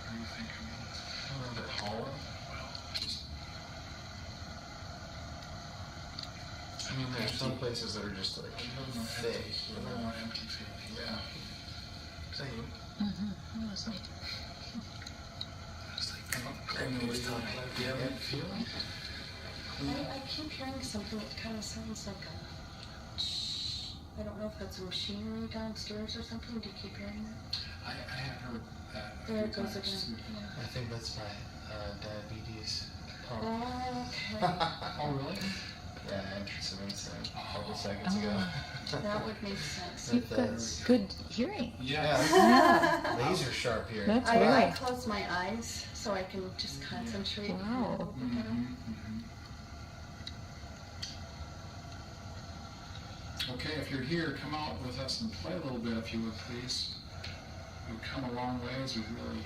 What do you think? A little bit hollow? Well, just. I mean, there's some places that are just like thick. A little more empty feeling. Yeah. Is that you? That was me. It's like, I know what you're talking about. Do you have a feeling? I keep hearing something that kind of sounds like I don't know if that's a machinery downstairs or something. Do you keep hearing that? I have heard that. There it goes again. I think that's my diabetes pump. Oh, okay. Oh, really? Yeah, I entered some insulin a couple seconds ago. That would make sense. You've got Good hearing. Yeah. Laser sharp here. That's I right. close my eyes so I can just concentrate. Wow. A little bit better. Okay, if you're here, come out with us and play a little bit, if you would, please. We've come a long ways. We'd really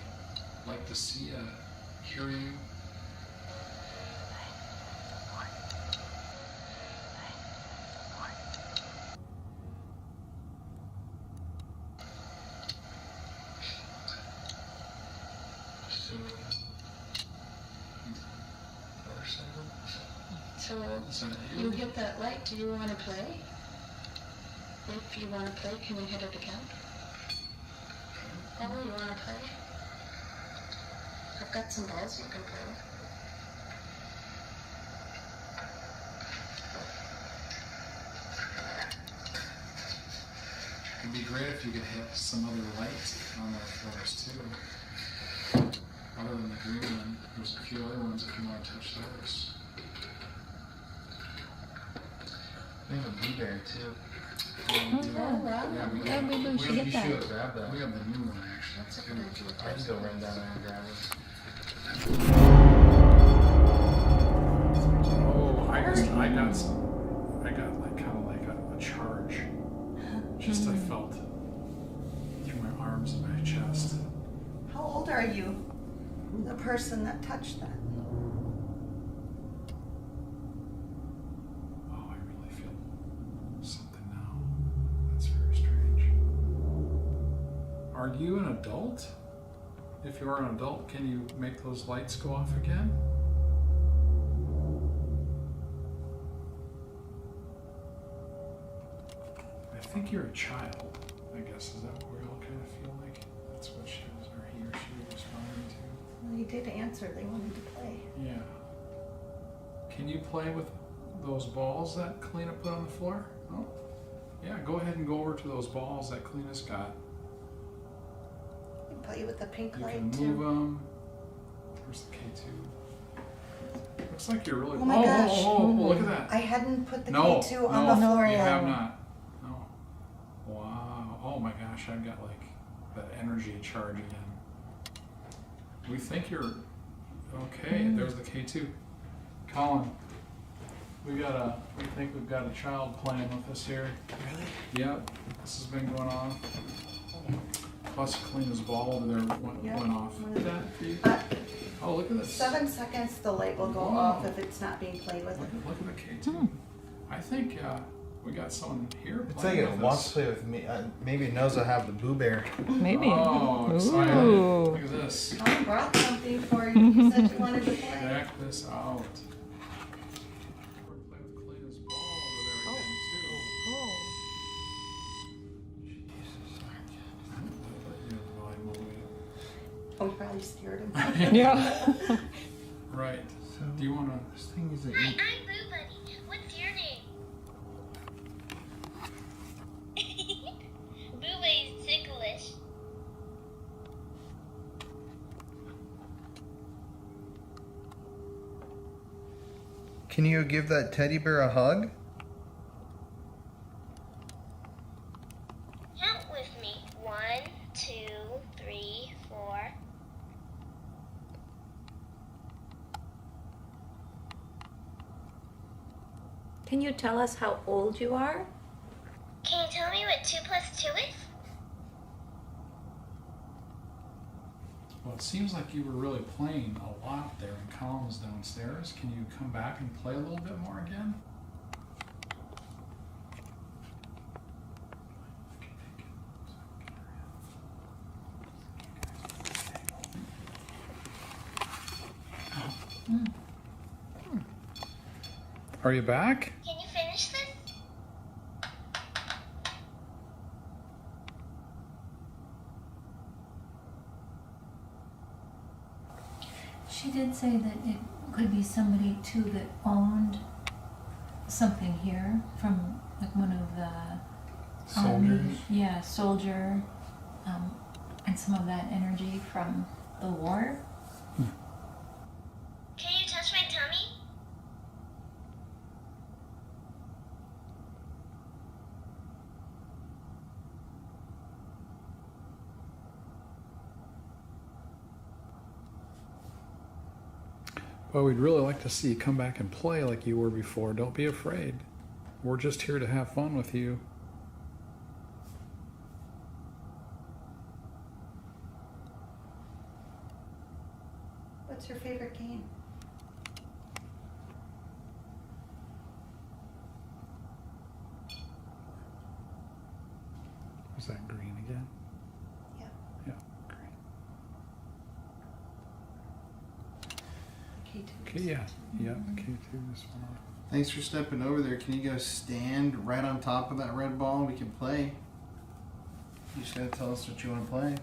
like to see you, hear you. So you hit that light. Do you want to play? If you want to play, can we hit it again? Oh, you want to play? I've got some balls you can play with. It'd be great if you could hit some other lights on our floors too. Other than the green one, there's a few other ones if you want to touch those. We have a bee bear too. Yeah, we Yeah, maybe we should get that. should grab that. We have the new one actually. That's a good idea. I can go run down there and grab it. Oh, I got like kind of like a charge. Just I felt through my arms and my chest. How old are you? The person that touched that. Oh, I really feel something now. That's very strange. Are you an adult? If you are an adult, can you make those lights go off again? I think you're a child, I guess. Is that what we all kind of feel like? That's what she was, or he or she was responding to. Well, you did answer. They wanted to play. Yeah. Can you play with those balls that Kalina put on the floor? Oh. Yeah, go ahead and go over to those balls that Kalina's got. You can play with the pink You light can too. move them. Where's the K2? Looks like you're really. Oh my gosh. Oh, look at that. I hadn't put the No, K2 on the no, floor you yet. have not. No. Wow. Oh my gosh, I've got like that energy charge again. We think you're okay. There's the K2. Colin, we think we've got a child playing with us here. Really? Yep. This has been going on. Plus, Kalina's ball over there went off. One Look of at that, Pete. Uh, Oh, look at this. 7 seconds, the light will go Wow. off if it's not being played with. Look at the K2. I think we got someone here It's like playing it with wants to us. play with me. Maybe it knows I have the Boo Bear. Maybe. Oh, excited. Ooh. Look at this. I brought something for you. You said you wanted to play. Check this out. We're playing with Kalina's ball over there again, too. Oh, you probably scared him. Yeah. Right. So Do you want to? this thing is a Hi, I'm Boo Buddy. What's your name? Boo Buddy's ticklish. Can you give that teddy bear a hug? Count with me. 1, 2, 3, 4. Can you tell us how old you are? Can you tell me what 2 plus 2 is? Well, it seems like you were really playing a lot there in Colin's downstairs. Can you come back and play a little bit more again? Are you back? Can you finish this? She did say that it could be somebody too that owned something here from like one of the soldiers. Yeah, soldier, and some of that energy from the war. Can you touch my tummy? Well, we'd really like to see you come back and play like you were before. Don't be afraid. We're just here to have fun with you. What's your favorite game? Was that green again? Yeah. Yeah, green. K2. Okay, yeah, K2 this one. Thanks for stepping over there. Can you go stand right on top of that red ball and we can play? You just gotta tell us what you want to play.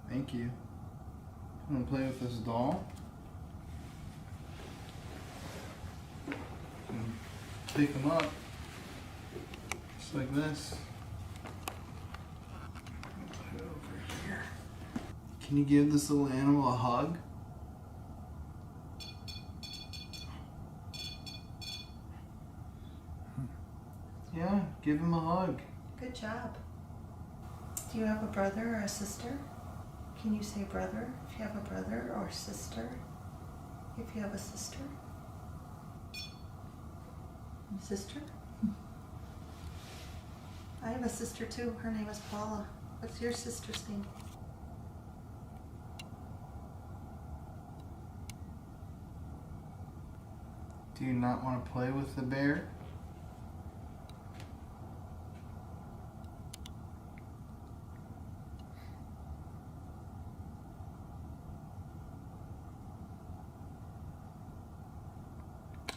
Thank you. I'm gonna play with this doll. And pick them up. Just like this. Put it over here. Can you give this little animal a hug? Yeah, give him a hug. Good job. Do you have a brother or a sister? Can you say brother if you have a brother, or sister if you have a sister? Sister? I have a sister too. Her name is Paula. What's your sister's name? Do you not want to play with the bear?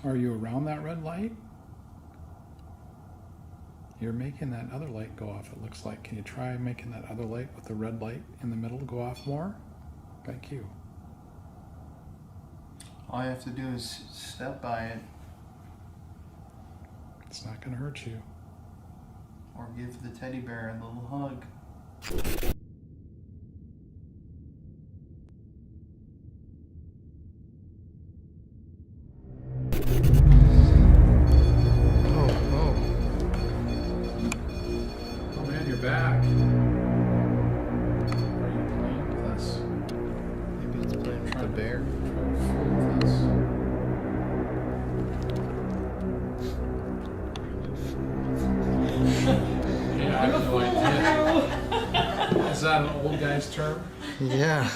Are you around that red light? You're making that other light go off, it looks like. Can you try making that other light with the red light in the middle go off more? Thank you. All you have to do is step by it. It's not going to hurt you. Or give the teddy bear a little hug. Back. Are you playing with us? Maybe it's playing with the bear. Yeah, I have no idea. Is that an old guy's term? Yeah.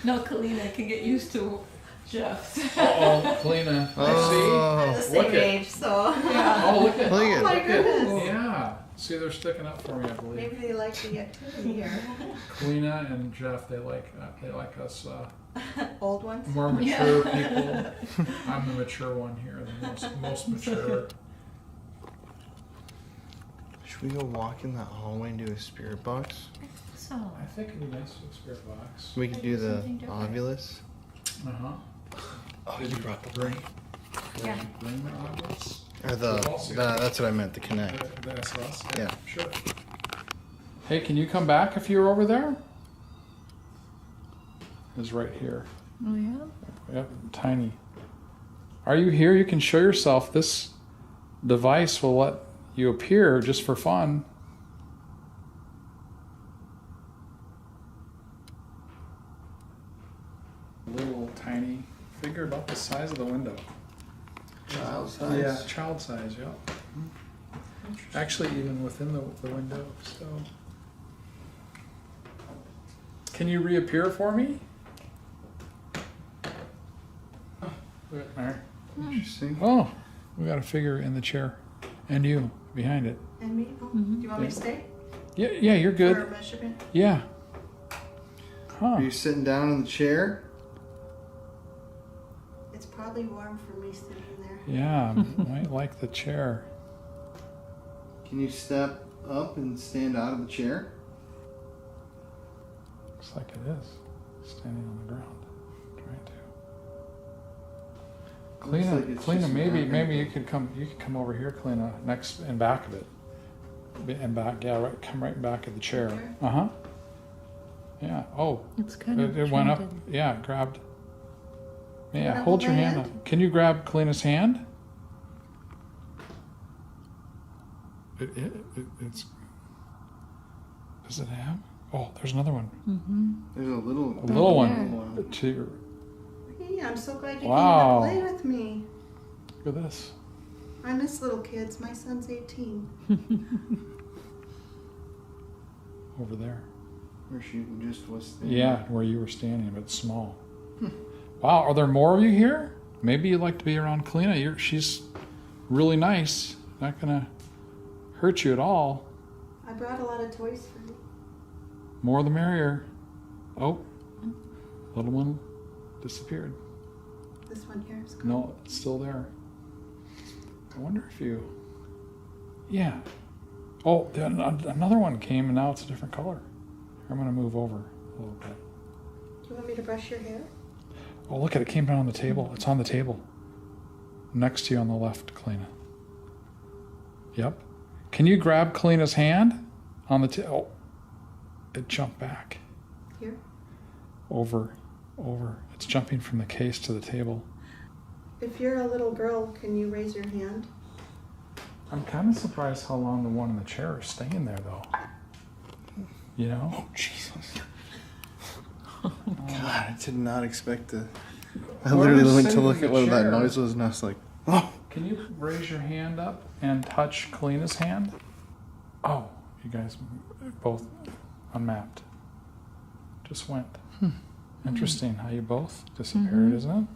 No, Kalina can get used to Jeff's. Uh-oh, Kalina. I'm the See? same age, so. Yeah. Oh, look at Look Oh my goodness. Yeah. See, they're sticking up for me, I believe. Maybe they like the activity here. Kalina and Jeff, they like us Old ones? more mature people. I'm the mature one here, the most mature. Should we go walk in that hallway and do a spirit box? So, I think it'd be nice to spirit box. We could do the Something different. ovulus. Uh-huh. Oh, Did you brought the bring, Yeah. bring the obvious? Or that's what I meant, the connect. The SOS? Yeah. Sure. Hey, can you come back if you're over there? It's right here. oh yeah? Yep, tiny. Are you here? You can show yourself. This device will let you appear just for fun. Little tiny figure about the size of the window. Child size? Yeah, child size, yeah. Actually, even within the window, so. Can you reappear for me? There. Interesting. Oh, we got a figure in the chair. And you, behind it. And me? Oh, do you want me to stay? Yeah, you're For a good. measurement? Yeah. Huh. Are you sitting down in the chair? It's probably warm for me sitting there. Yeah, might like the chair. Can you step up and stand out of the chair? Looks like it is. Standing on the ground. Trying to. Looks like it's just Maybe you could come over here, Kalina, next and back of it. And back, yeah, right, come right back of the chair. Okay. Uh-huh. Yeah. Oh. It's kind of It went up. trended. Yeah, grabbed. Can Yeah, I hold hold your my hand hand? up. Can you grab Kalina's hand? It's. Does it have? Oh, there's another one. There's a little one. To, Hey, I'm so glad you Wow. came to play with me. look at this. I miss little kids. My son's 18. Over there. Where she just was standing. Yeah, where you were standing, but it's small. Wow, are there more of you here? Maybe you'd like to be around Kalina. She's really nice. Not gonna hurt you at all. I brought a lot of toys for you. More the merrier. Oh, Little one disappeared. This one here is gone. No, it's still there. I wonder if you... Yeah. Oh, another one came and now it's a different color. I'm going to move over a little bit. Do you want me to brush your hair? Oh, look at it. It came down on the table. It's on the table. Next to you on the left, Kalina. Yep. Can you grab Kalina's hand on the table? Oh, it jumped back. Here? Over. It's jumping from the case to the table. If you're a little girl, can you raise your hand? I'm kind of surprised how long the one in the chair is staying there, though. You know? Oh, Jesus. God, I did not expect to. I literally went to look at what that noise was and I was like, oh. Can you raise your hand up and touch Kalina's hand? Oh, you guys both unmapped. Just went. Interesting how you both disappeared, isn't it?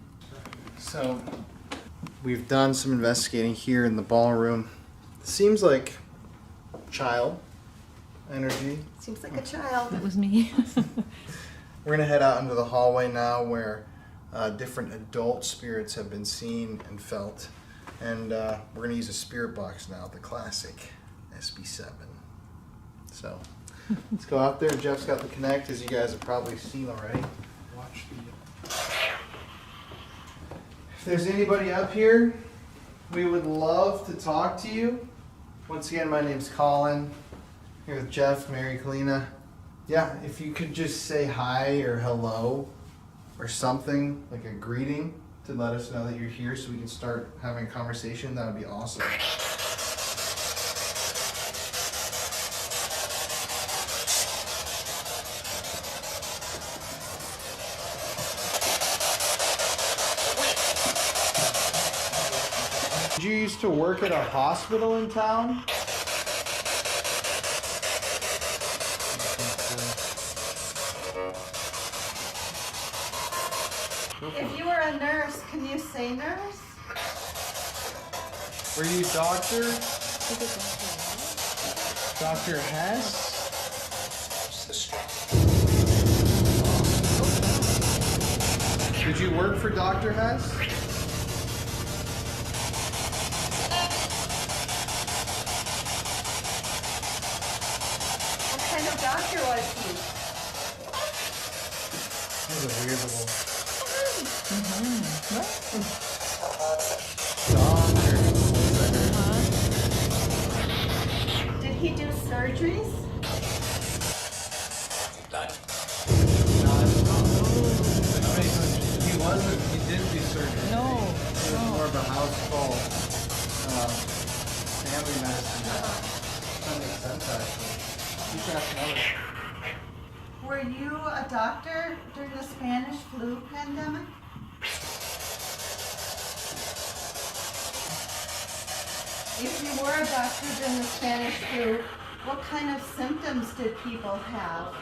So, we've done some investigating here in the ballroom. Seems like child energy. Seems like a child. That was me. We're gonna head out into the hallway now where different adult spirits have been seen and felt. And we're gonna use a spirit box now, the classic SB7. So, let's go out there. Jeff's got the Connect, as you guys have probably seen already. Watch the... If there's anybody up here, we would love to talk to you. Once again, my name's Colin. Here with Jeff, Mary, Kalina. Yeah, if you could just say hi or hello or something, like a greeting, to let us know that you're here so we can start having a conversation, that would be awesome. Did you used to work at a hospital in town? If you were a nurse, can you say nurse? Were you doctor? Dr. Hess? Did you work for Dr. Hess? What kind of doctor was he? That was a weird little... Did he do surgeries? He wasn't. He didn't do surgery. No. It was more of a house call. Family medicine. That makes sense, actually. You can ask another. Were you a doctor during the Spanish flu pandemic? If you were a doctor during the Spanish flu, what kind of symptoms did people have?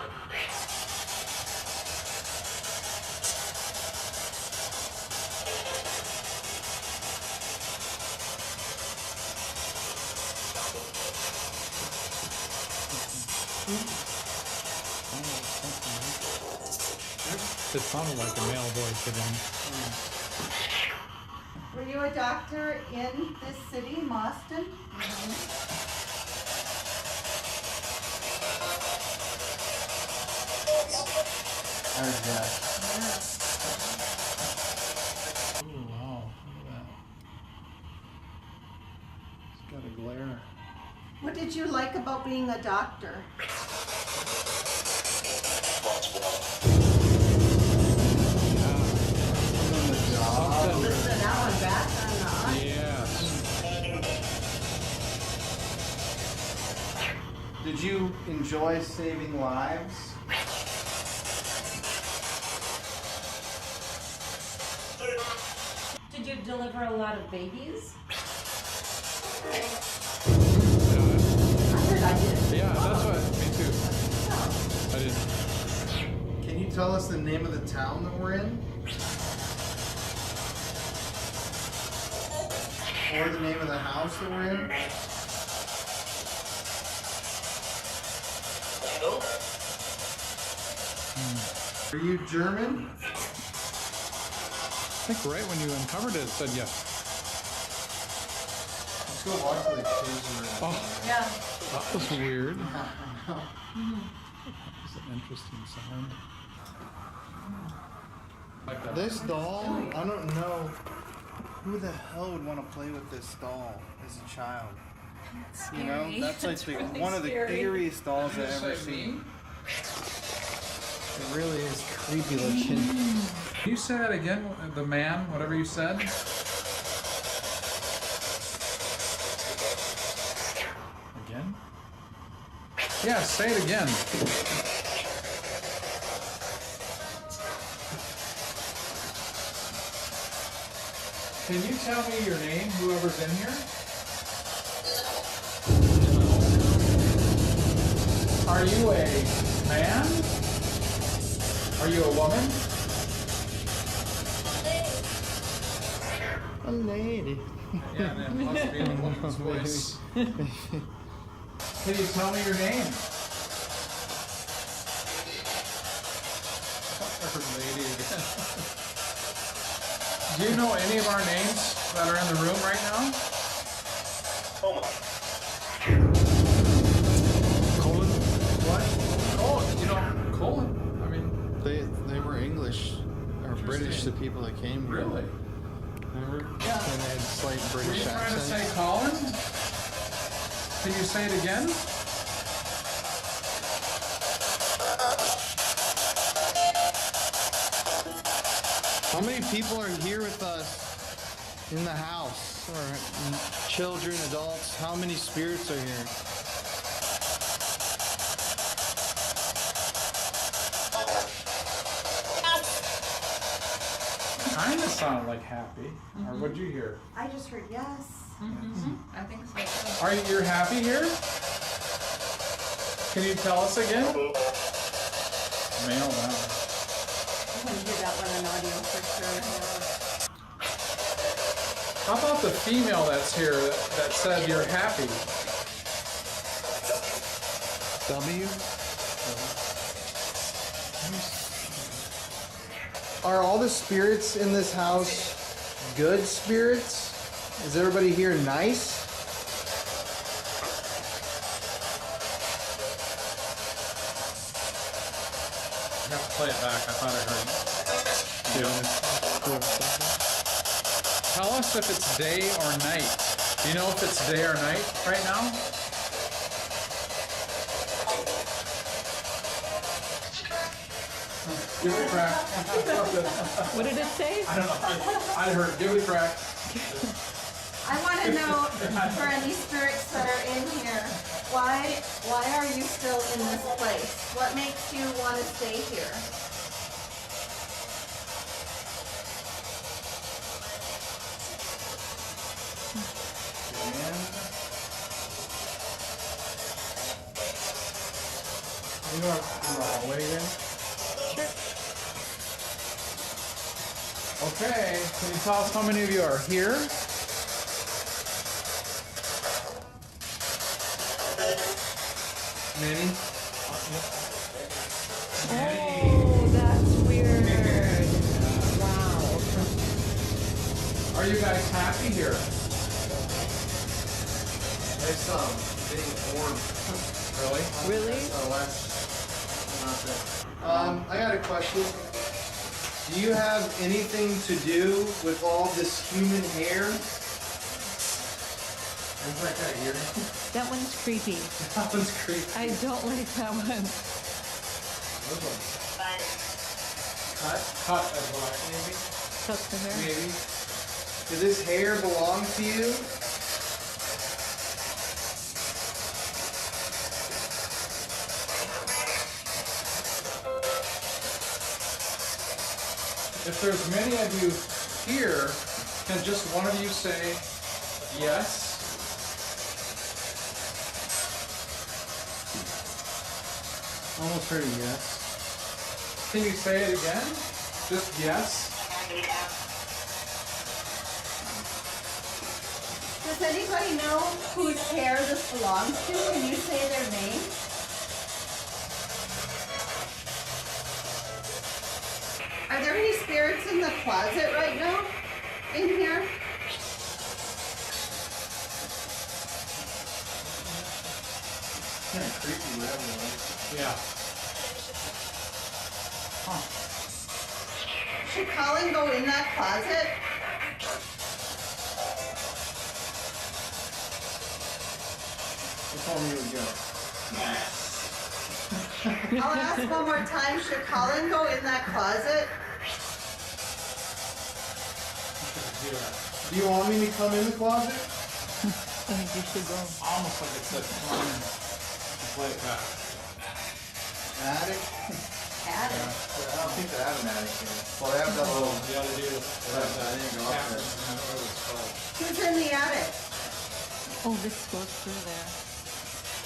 It sounded like a male voice again. Were you a doctor in this city, Boston? There's that. Ooh, wow. Look at that. It's got a glare. What did you like about being a doctor? Listen, now I'm back on the Yes. Did you enjoy saving lives? Did you deliver a lot of babies? I did. Yeah, that's what. Me too. I didn't. Can you tell us the name of the town that we're in? Or the name of the house that we're in? Are you German? I think right when you uncovered it, it said yes. Let's go walk to the caves and Oh, Yeah. that was weird. That's an interesting sound. Like that. This doll, I don't know who the hell would want to play with this doll as a child. You know, that's like one of the eeriest dolls I've ever seen. It really is creepy looking. Can you say that again? The man, whatever you said? Again? Yeah, say it again. Can you tell me your name, whoever's in here? Are you a man? Are you a woman? A lady. Yeah, and it must be in a woman's voice. Can you tell me your name? I heard lady again. Do you know any of our names that are in the room right now? Colin? What? Oh, you know, Colin. I mean, They were English or British, the people that came here. really? Remember? Yeah. And they had slight Were you British trying to say accents. Colin? Can you say it again? How many people are here with us in the house? Or children, adults? How many spirits are here? Kind of sounded like happy. Or what'd you hear? I just heard yes. I think so. Are you happy here? Can you tell us again? Male now. I'm gonna hear that one on audio for sure. How about the female that's here that said you're happy? W? Are all the spirits in this house good spirits? Is everybody here nice? I have to play it back. I thought I heard it. Tell us if it's day or night. Do you know if it's day or night right now? Give it a crack. What did it say? I don't know. I heard. Give it a crack. I want to know for any spirits that are in here, why are you still in this place? What makes you want to stay here? You know what again? Okay. Can you tell us how many of you are here? Many? Oh, that's weird. Wow. Are you guys happy here? It's getting warm. Really? Really? I got a question. Do you have anything to do with all this human hair? Is that guy here? That one's creepy. That one's creepy. I don't like that one. Cut as well, maybe? Cut the hair. Maybe. Does this hair belong to you? If there's many of you here, can just one of you say yes? Almost heard a yes. Can you say it again? Just yes? Does anybody know whose hair this belongs to? Can you say their name? Are there any spirits in the closet right now? In here? Kind of creepy, whatever. Yeah. Should Colin go in that closet? You told me you would go. I'll ask one more time. Should Colin go in that closet? Do you want me to come in the closet? I think you should go. Almost like it said fun to play it back. Attic? Attic. I don't think they have an attic here. Well, they have that little. The other dude. I didn't go up there. Who's in the attic? Oh, this goes through there.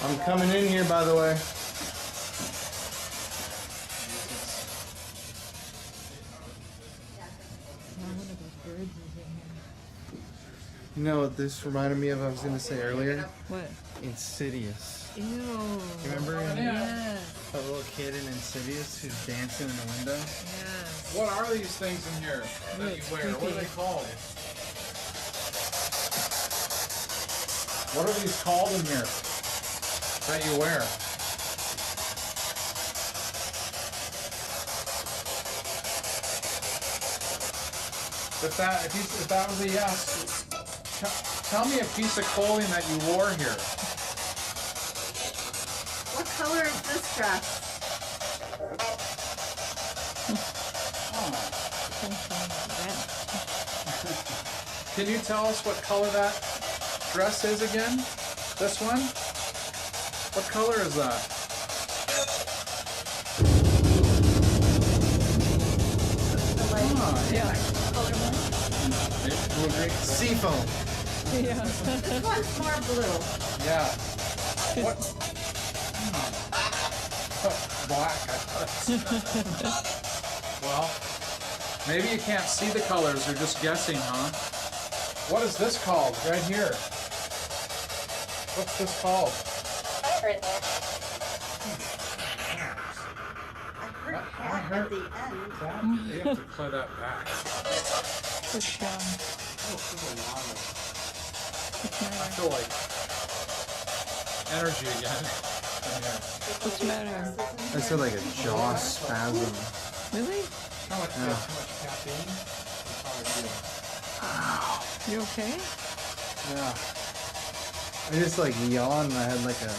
I'm coming in here, by the way. One of those birds is in here. You know what this reminded me of? I was gonna say earlier. What? Insidious. Ew. Remember Yes. that little kid in Insidious who's dancing in the window? Yes. What are these things in here that you wear? What are they called? What are these called in here that you wear? If that was a yes, tell me a piece of clothing that you wore here. What color is this dress? Can you tell us what color that dress is again? This one? What color is that? Yeah. Seafoam. Yeah. This one's more blue. Yeah. What? Black. Well, maybe you can't see the colors. You're just guessing, huh? What is this called? Right here. What's this called? I heard cat at the end. That? You have to play that back. Which, I feel like energy again. what's the matter? I said like a jaw spasm. Really? How much, Yeah. too much caffeine? You okay? Yeah. I just like yawned and I had like a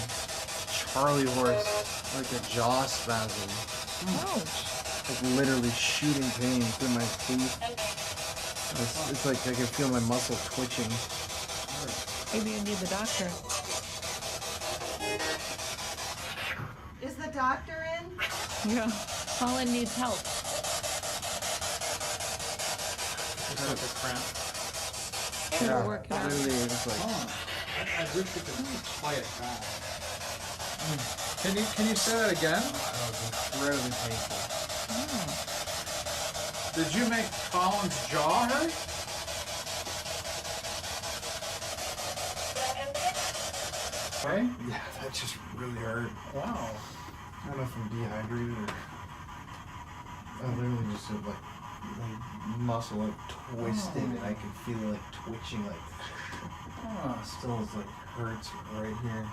Charlie horse, like a jaw spasm. Ouch. Like literally shooting pain through my teeth. It's like I can feel my muscle twitching. Maybe you need the doctor. Is the doctor in? Yeah. Colin needs help. It's like a cramp. We'll work it out. Literally, it's like. I wish we could play it back. Can you say that again? That was incredibly painful. Did you make Colin's jaw hurt? Okay. Yeah, that just really hurt. Wow. I don't know if I'm dehydrated or. I literally just said like muscle like twisting and I can feel it like twitching like. Still is like hurts right here.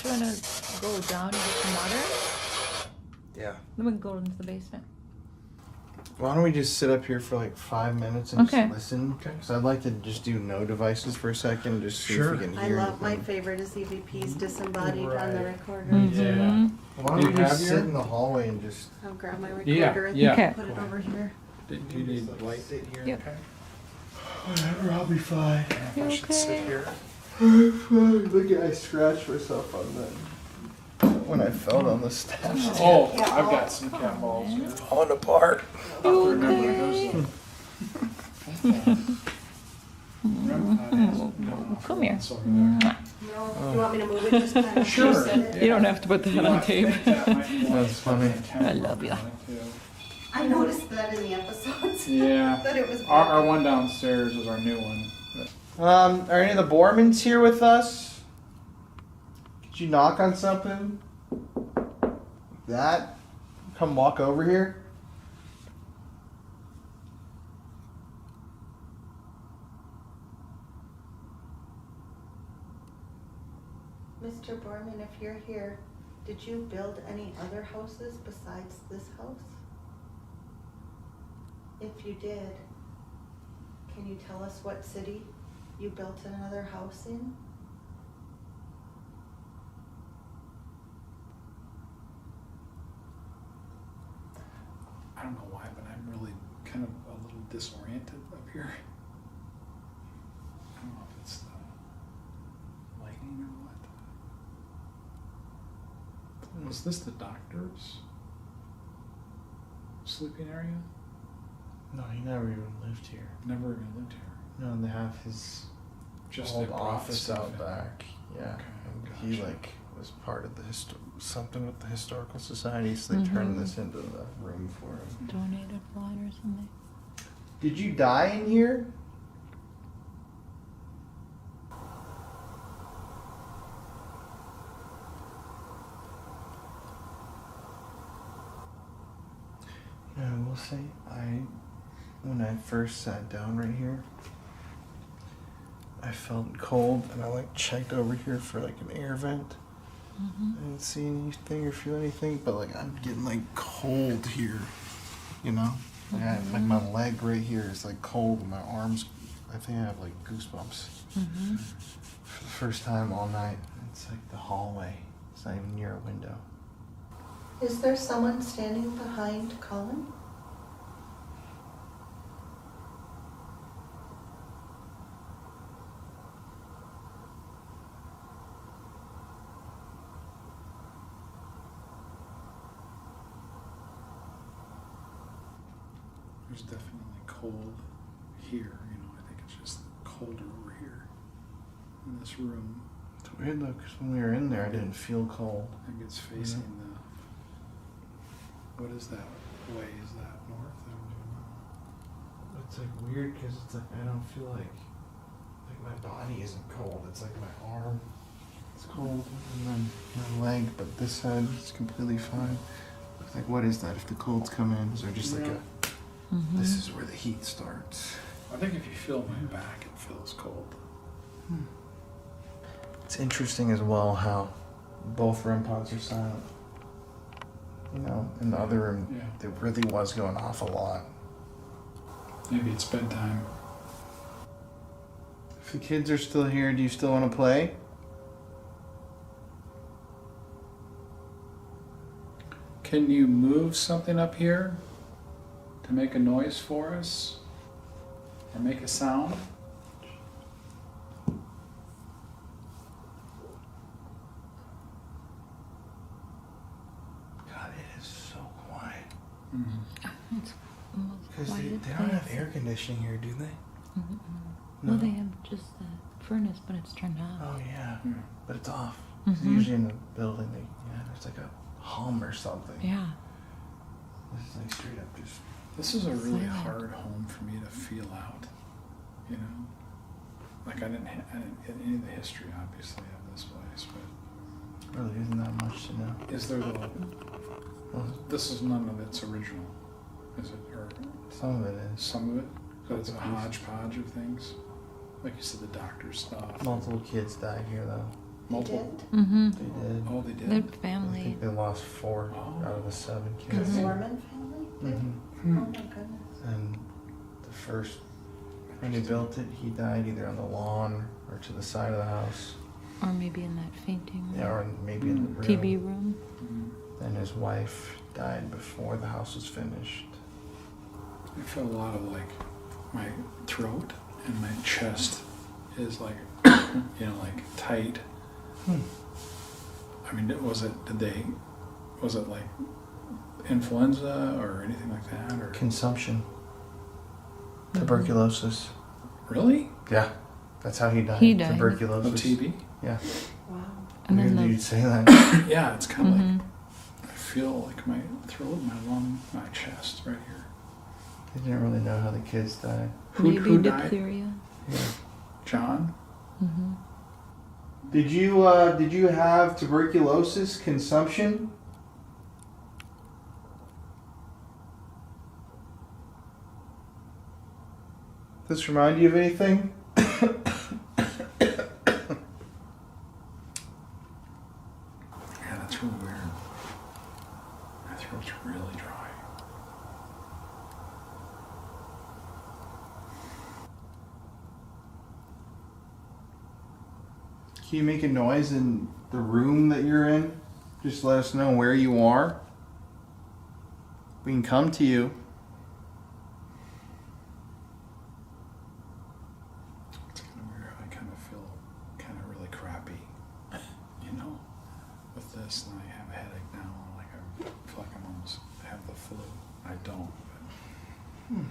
Do you want to go down and get some water? Yeah. Then we can go into the basement. Why don't we just sit up here for like 5 minutes and Okay. just listen? Because I'd like to just do no devices for a second, just see Sure. if we can I hear love my anything. favorite is EVP's disembodied on the Right. recorder. Yeah. Why don't Do we you just have sit your- in the hallway and just. I'll grab my Yeah, recorder and yeah. Okay. put it over here. Do you need light here? Yep. Okay. Whatever, I'll be fine. I should sit okay? here. Look at I scratched myself on that when I fell down the steps. Oh, I've got some cat balls. Yeah. Falling apart. You okay? Come here. No, you want me to move it? Just kind of Sure. set it? You don't have to put that on tape. That's funny. I love ya. I noticed that in the episodes. Yeah. That it was. Our one downstairs is our new one. Are any of the Boormans here with us? Could you knock on something? That? Come walk over here. Mr. Boorman, if you're here, did you build any other houses besides this house? If you did, can you tell us what city you built another house in? I don't know why, but I'm really kind of a little disoriented up here. I don't know if it's the lighting or what. Was this the doctor's sleeping area? No, he never even lived here. Never even lived here. No, they have his Just old they brought office stuff out in. back. Yeah, Okay, and he gotcha. like was part of the something with the historical society, so they turned this into the room for him. Donated blood or something. Did you die in here? Yeah, I will say, when I first sat down right here, I felt cold, and I like checked over here for like an air vent. I didn't see anything or feel anything, but like I'm getting like cold here, you know? Like my leg right here is like cold, and my arms, I think I have like goosebumps. For the first time all night. It's like the hallway. It's not even near a window. Is there someone standing behind Colin? There's definitely cold here, you know, I think it's just colder over here in this room. It's weird though, because when we were in there, I didn't feel cold. I think it's facing what is that way? Is that north? I don't even know. It's like weird because it's like I don't feel like my body isn't cold. It's like my arm is cold, and then my leg, but this side is completely fine. It's like, what is that? If the colds come in, is there just like a? This is where the heat starts. I think if you feel my back, it feels cold. It's interesting as well how both REM pods are silent. You know, in the other room, it really was going off a lot. Maybe it's bedtime. If the kids are still here, do you still want to play? Can you move something up here to make a noise for us? Or make a sound? God, it is so quiet. It's the most Because they quiet don't have place. air conditioning here, do they? Well, they have just the furnace, but it's turned off. Oh yeah, Yeah. but it's off. 'Cause usually in the building, there's like a hum or something. Yeah. This is like straight up just. This is a really Silent. hard home for me to feel out, you know? Like I didn't get any of the history, obviously, of this place, but Really isn't that much to know. is there the... This is none of its original, is it? Or Some of it is. some of it? So it's a hodgepodge of things? Like you said, the doctor's stuff. Multiple kids died here though. Multiple? Mm-hmm. They did. Oh, they Their did? I family. think they lost 4 out of the 7 The kids. Borman family did? Mm-hmm. Oh my goodness. And the first, when he built it, he died either on the lawn or to the side of the house. Or maybe in that fainting room. Yeah, or maybe in the room. TV room. Then his wife died before the house was finished. I feel a lot of like my throat and my chest is like, you know, like tight. I mean, was it like influenza or anything like that? Or Consumption. Tuberculosis. really? Yeah, that's how he died. He died. Oh, Tuberculosis. TB? Yeah. Wow. And Weird then that the- you'd say that. Yeah, it's kind of like, I feel like my throat, my lung, my chest right here. They didn't really know how the kids died. Maybe died? diphtheria. Yeah. John? Mm-hmm. Did you have tuberculosis consumption? Does this remind you of anything? Can you make a noise in the room that you're in? Just let us know where you are. We can come to you. It's kind of weird. I kind of feel kind of really crappy, you know, with this. And I have a headache now. Like I feel like I'm almost have the flu. I don't. But...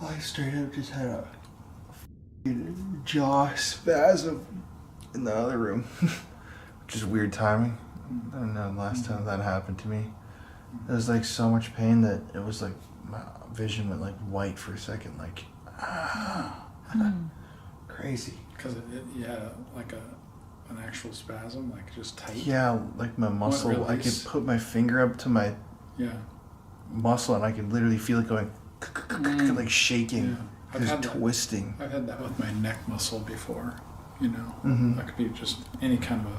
Well, I straight up just had a jaw spasm in the other room, which is weird timing. I don't know the last time that happened to me. It was like so much pain that it was like my vision went like white for a second, like crazy. Because you had like an actual spasm, like just tight. Yeah, like my muscle. I could put my finger up to my muscle, and I could literally feel it going like shaking, just twisting. I've had that with my neck muscle before. You know, that could be just any kind of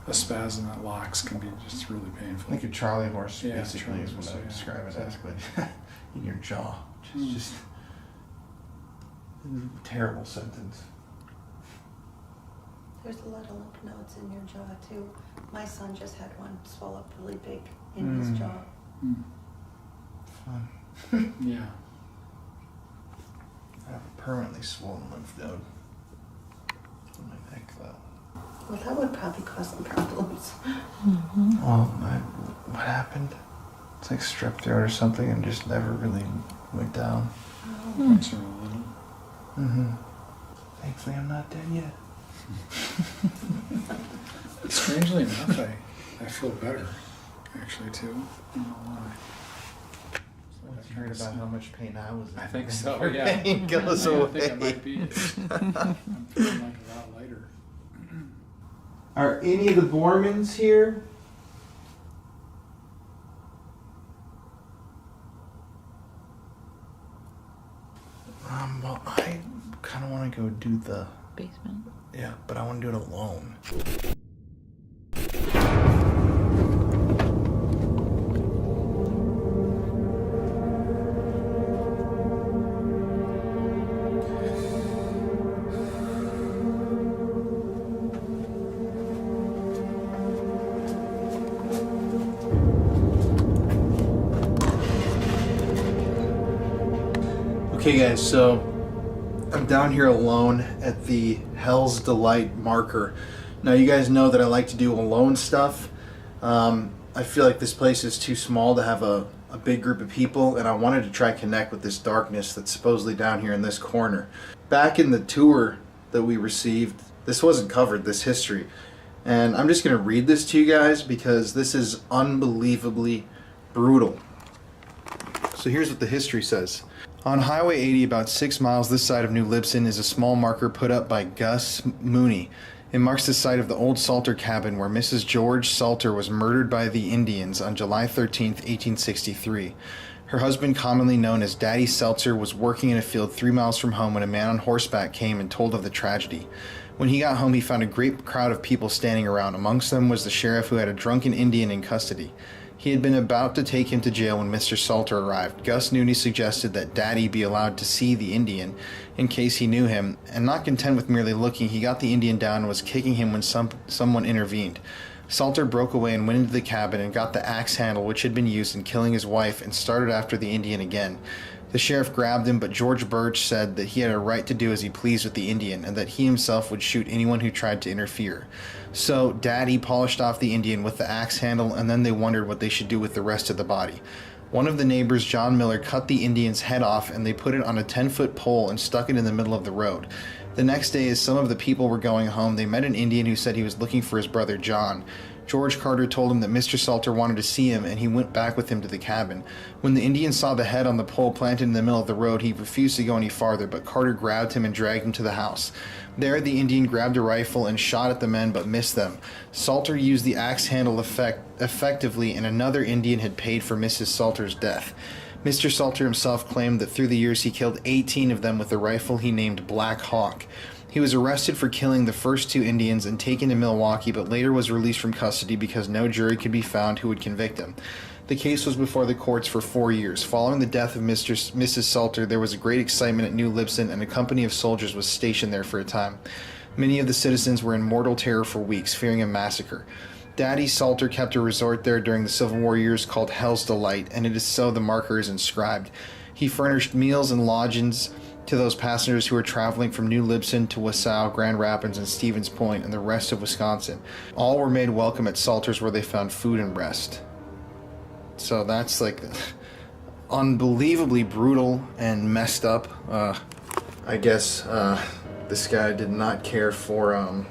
a spasm that locks can be just really painful. Like a Charlie horse, basically, Charlie is what horse, I describe it as, exactly. but in your jaw. Just terrible sentence. There's a lot of lymph nodes in your jaw too. My son just had one swell up really big in his jaw. Fun. Yeah. I have a permanently swollen lymph node in my neck, though. Well, that would probably cause some problems. Well, what happened? It's like strep throat or something, and just never really went down. Once in a little. Thankfully, I'm not dead yet. Strangely enough, I feel better, actually, too. I don't know why. I heard about how much pain I was in. I think so, Your yeah. pain goes I away. think it might be. I'm feeling like a lot lighter. Are any of the Boormans here? Well, I kind of want to go do the Basement. Yeah, but I want to do it alone. Okay guys, so I'm down here alone at the Hell's Delight marker. Now you guys know that I like to do alone stuff. I feel like this place is too small to have a big group of people, and I wanted to try connect with this darkness that's supposedly down here in this corner. Back in the tour that we received, this wasn't covered, this history. And I'm just gonna read this to you guys because this is unbelievably brutal. So here's what the history says. On Highway 80, about 6 miles this side of New Libsyn, is a small marker put up by Gus Mooney. It marks the site of the old Salter cabin where Mrs. George Salter was murdered by the Indians on July 13, 1863. Her husband, commonly known as Daddy Seltzer, was working in a field 3 miles from home when a man on horseback came and told of the tragedy. When he got home, he found a great crowd of people standing around. Amongst them was the sheriff, who had a drunken Indian in custody. He had been about to take him to jail when Mr. Salter arrived. Gus Mooney suggested that Daddy be allowed to see the Indian in case he knew him, and not content with merely looking, he got the Indian down and was kicking him when someone intervened. Salter broke away and went into the cabin and got the axe handle which had been used in killing his wife and started after the Indian again. The sheriff grabbed him, but George Birch said that he had a right to do as he pleased with the Indian and that he himself would shoot anyone who tried to interfere. So Daddy polished off the Indian with the axe handle, and then they wondered what they should do with the rest of the body. One of the neighbors, John Miller, cut the Indian's head off, and they put it on a 10-foot pole and stuck it in the middle of the road. The next day, as some of the people were going home, they met an Indian who said he was looking for his brother John. George Carter told him that Mr. Salter wanted to see him, and he went back with him to the cabin. When the Indian saw the head on the pole planted in the middle of the road, he refused to go any farther, but Carter grabbed him and dragged him to the house. There, the Indian grabbed a rifle and shot at the men, but missed them. Salter used the axe handle effectively, and another Indian had paid for Mrs. Salter's death. Mr. Salter himself claimed that through the years he killed 18 of them with a rifle he named Black Hawk. He was arrested for killing the first 2 Indians and taken to Milwaukee, but later was released from custody because no jury could be found who would convict him. The case was before the courts for 4 years. Following the death of Mrs. Salter, there was a great excitement at New Libsyn, and a company of soldiers was stationed there for a time. Many of the citizens were in mortal terror for weeks, fearing a massacre. Daddy Salter kept a resort there during the Civil War years called Hell's Delight, and it is so the marker is inscribed. He furnished meals and lodgings to those passengers who were traveling from New Libsyn to Wasau, Grand Rapids, and Stevens Point, and the rest of Wisconsin. All were made welcome at Salter's, where they found food and rest. So that's like unbelievably brutal and messed up. I guess this guy did not care for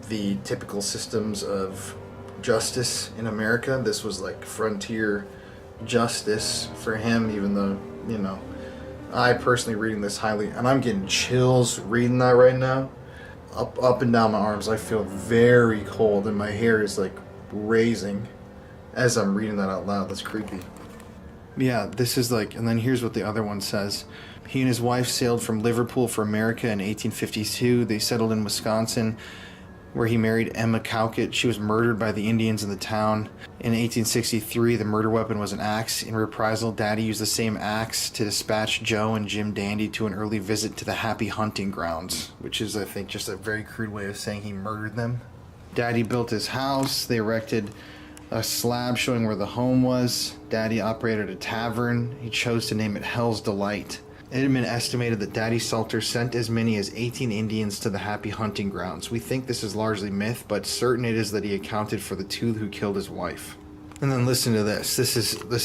the typical systems of justice in America. This was like frontier justice for him, even though, you know, I personally reading this highly, and I'm getting chills reading that right now. Up and down my arms, I feel very cold, and my hair is like raising as I'm reading that out loud. That's creepy. Yeah, this is like, and then here's what the other one says. He and his wife sailed from Liverpool for America in 1852. They settled in Wisconsin, where he married Emma Cowkett. She was murdered by the Indians in the town. In 1863, the murder weapon was an axe. In reprisal, Daddy used the same axe to dispatch Joe and Jim Dandy to an early visit to the Happy Hunting Grounds, which is, I think, just a very crude way of saying he murdered them. Daddy built his house. They erected a slab showing where the home was. Daddy operated a tavern. He chose to name it Hell's Delight. It had been estimated that Daddy Salter sent as many as 18 Indians to the Happy Hunting Grounds. We think this is largely myth, but certain it is that he accounted for the two who killed his wife. And then listen to this. This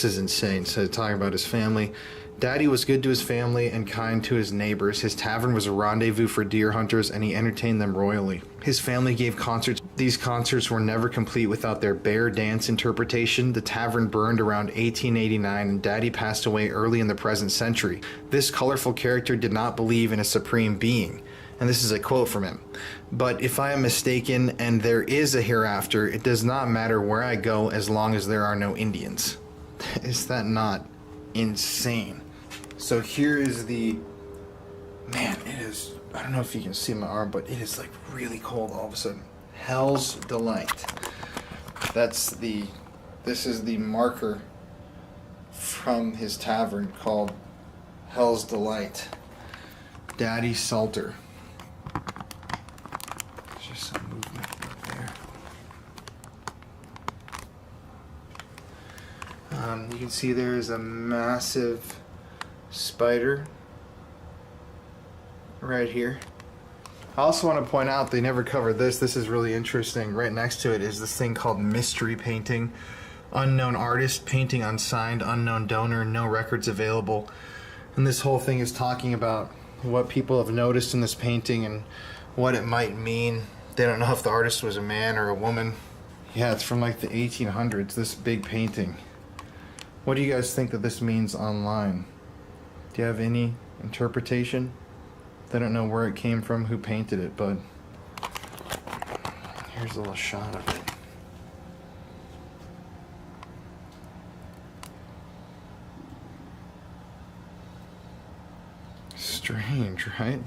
is insane. So talking about his family. Daddy was good to his family and kind to his neighbors. His tavern was a rendezvous for deer hunters, and he entertained them royally. His family gave concerts. These concerts were never complete without their bear dance interpretation. The tavern burned around 1889, and Daddy passed away early in the present century. This colorful character did not believe in a supreme being. And this is a quote from him. But if I am mistaken and there is a hereafter, it does not matter where I go as long as there are no Indians. Is that not insane? So here is the, man, it is, I don't know if you can see my arm, but it is like really cold all of a sudden. Hell's Delight. This is the marker from his tavern called Hell's Delight. Daddy Salter. There's just some movement right there. You can see there is a massive spider right here. I also want to point out they never covered this. This is really interesting. Right next to it is this thing called mystery painting. Unknown artist, painting unsigned, unknown donor, no records available. And this whole thing is talking about what people have noticed in this painting and what it might mean. They don't know if the artist was a man or a woman. Yeah, it's from like the 1800s, this big painting. What do you guys think that this means online? Do you have any interpretation? They don't know where it came from, who painted it, but here's a little shot of it. Strange, right?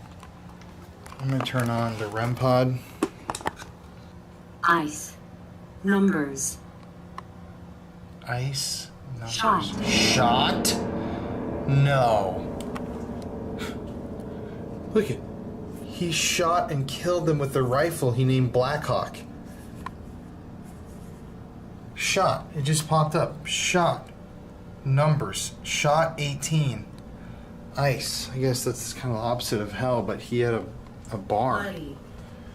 I'm gonna turn on the REM pod. Ice. Numbers. Ice. Numbers. Shot. Shot? No. Look at, he shot and killed them with the rifle he named Blackhawk. Shot. It just popped up. Shot. Numbers. Shot 18. Ice. I guess that's kind of the opposite of hell, but he had a bar. Muddy.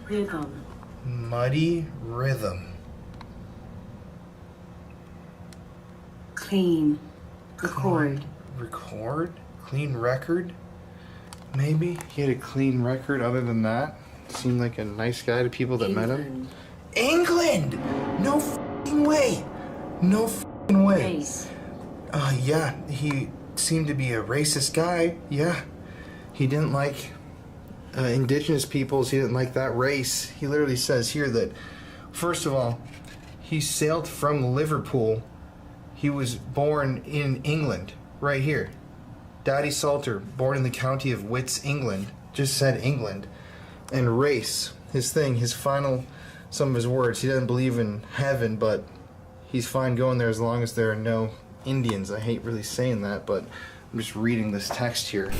Rhythm. Muddy rhythm. Clean. Record. Record? Clean record? Maybe he had a clean record. Other than that, seemed like a nice guy to people that met him. England! No f***ing way! No f***ing way. Race. Yeah, he seemed to be a racist guy. Yeah. He didn't like indigenous peoples. He didn't like that race. He literally says here that, first of all, he sailed from Liverpool. He was born in England, right here. Daddy Salter, born in the county of Wits, England, just said England. And race, his thing, his final, some of his words. He doesn't believe in heaven, but he's fine going there as long as there are no Indians. I hate really saying that, but I'm just reading this text here.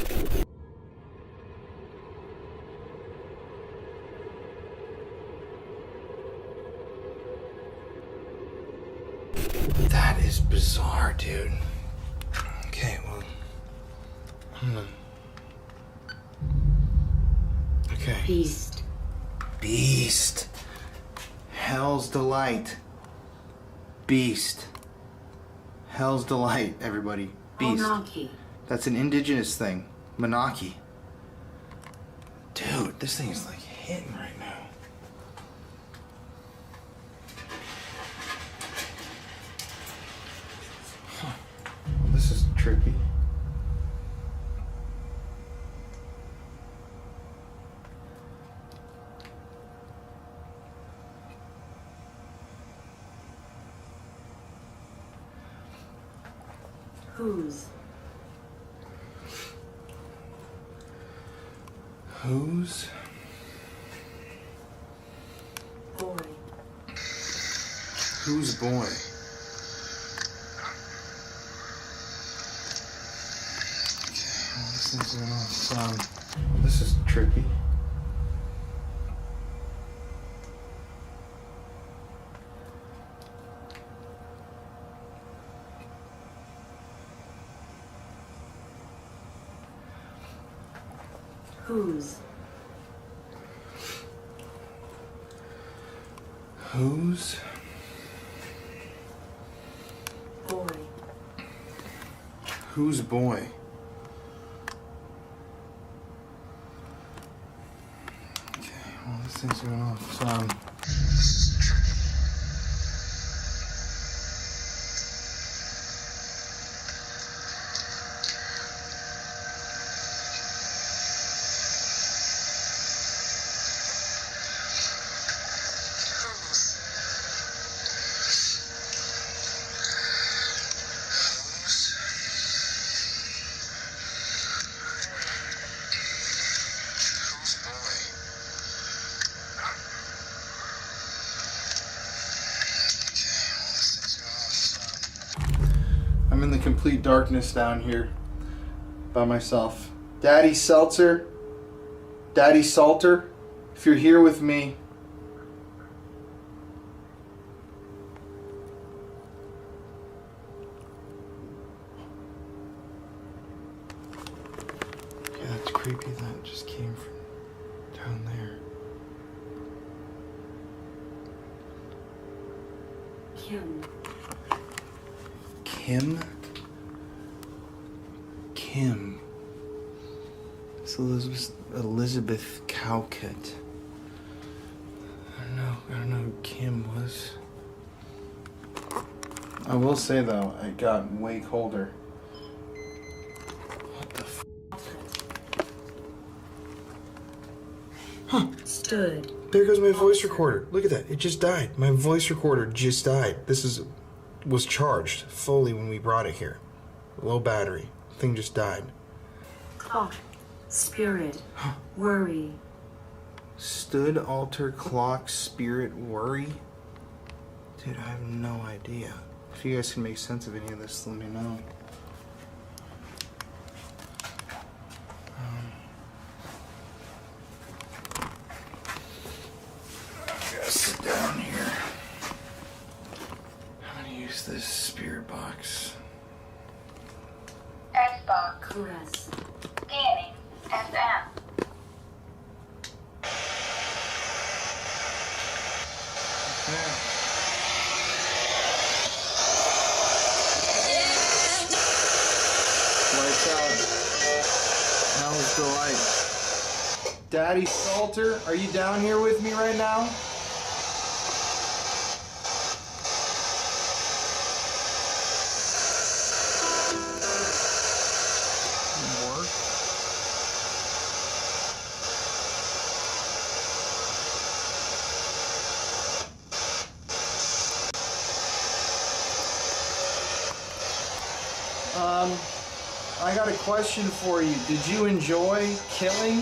That is bizarre, dude. Okay, well, I'm gonna... Okay. Beast. Beast. Hell's Delight. Beast. Hell's Delight, everybody. Beast. Monarchy. That's an indigenous thing. Monarchy. Dude, this thing is like hitting right now. Huh. Well, this is trippy. Whose? Whose? Boy. Whose boy? Okay, well, this thing's going on. Well, this is trippy. Whose? Whose? Boy. Whose boy? Okay, well, this thing's going on. I'm in the complete darkness down here by myself. Daddy Seltzer, Daddy Salter, if you're here with me, yeah, that's creepy. That just came from down there. Kim. Kim? Kim. It's Elizabeth Cowcut. I don't know who Kim was. I will say though, it got way colder. What the f? Huh. Stood. There goes my voice recorder. Look at that. It just died. My voice recorder just died. This was charged fully when we brought it here. Low battery. Thing just died. Clock. Spirit. Worry. Stood, altar, clock, spirit, worry? Dude, I have no idea. If you guys can make sense of any of this, let me know. I gotta sit down here. I'm gonna use this spirit box. Xbox. Caress. Scanning. FM. Lights out. Hell's Delight. Daddy Salter, are you down here with me right now? I got a question for you. Did you enjoy killing?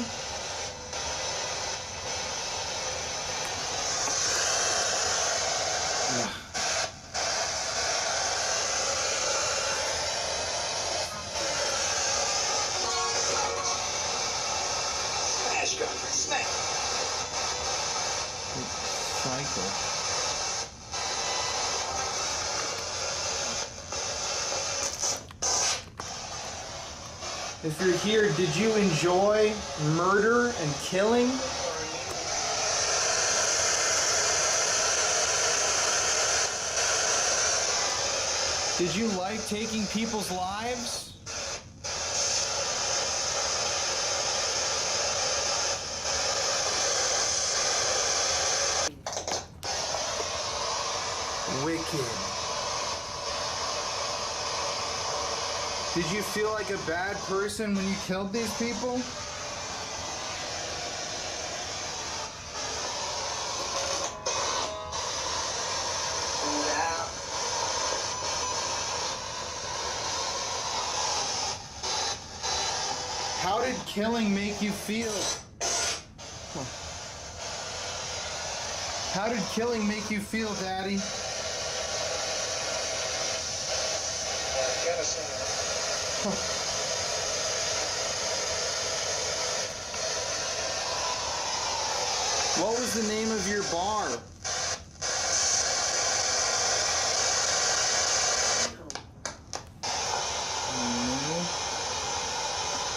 Cycle. If you're here, did you enjoy murder and killing? Did you like taking people's lives? Wicked. Did you feel like a bad person when you killed these people? How did killing make you feel? How did killing make you feel, Daddy? What was the name of your bar?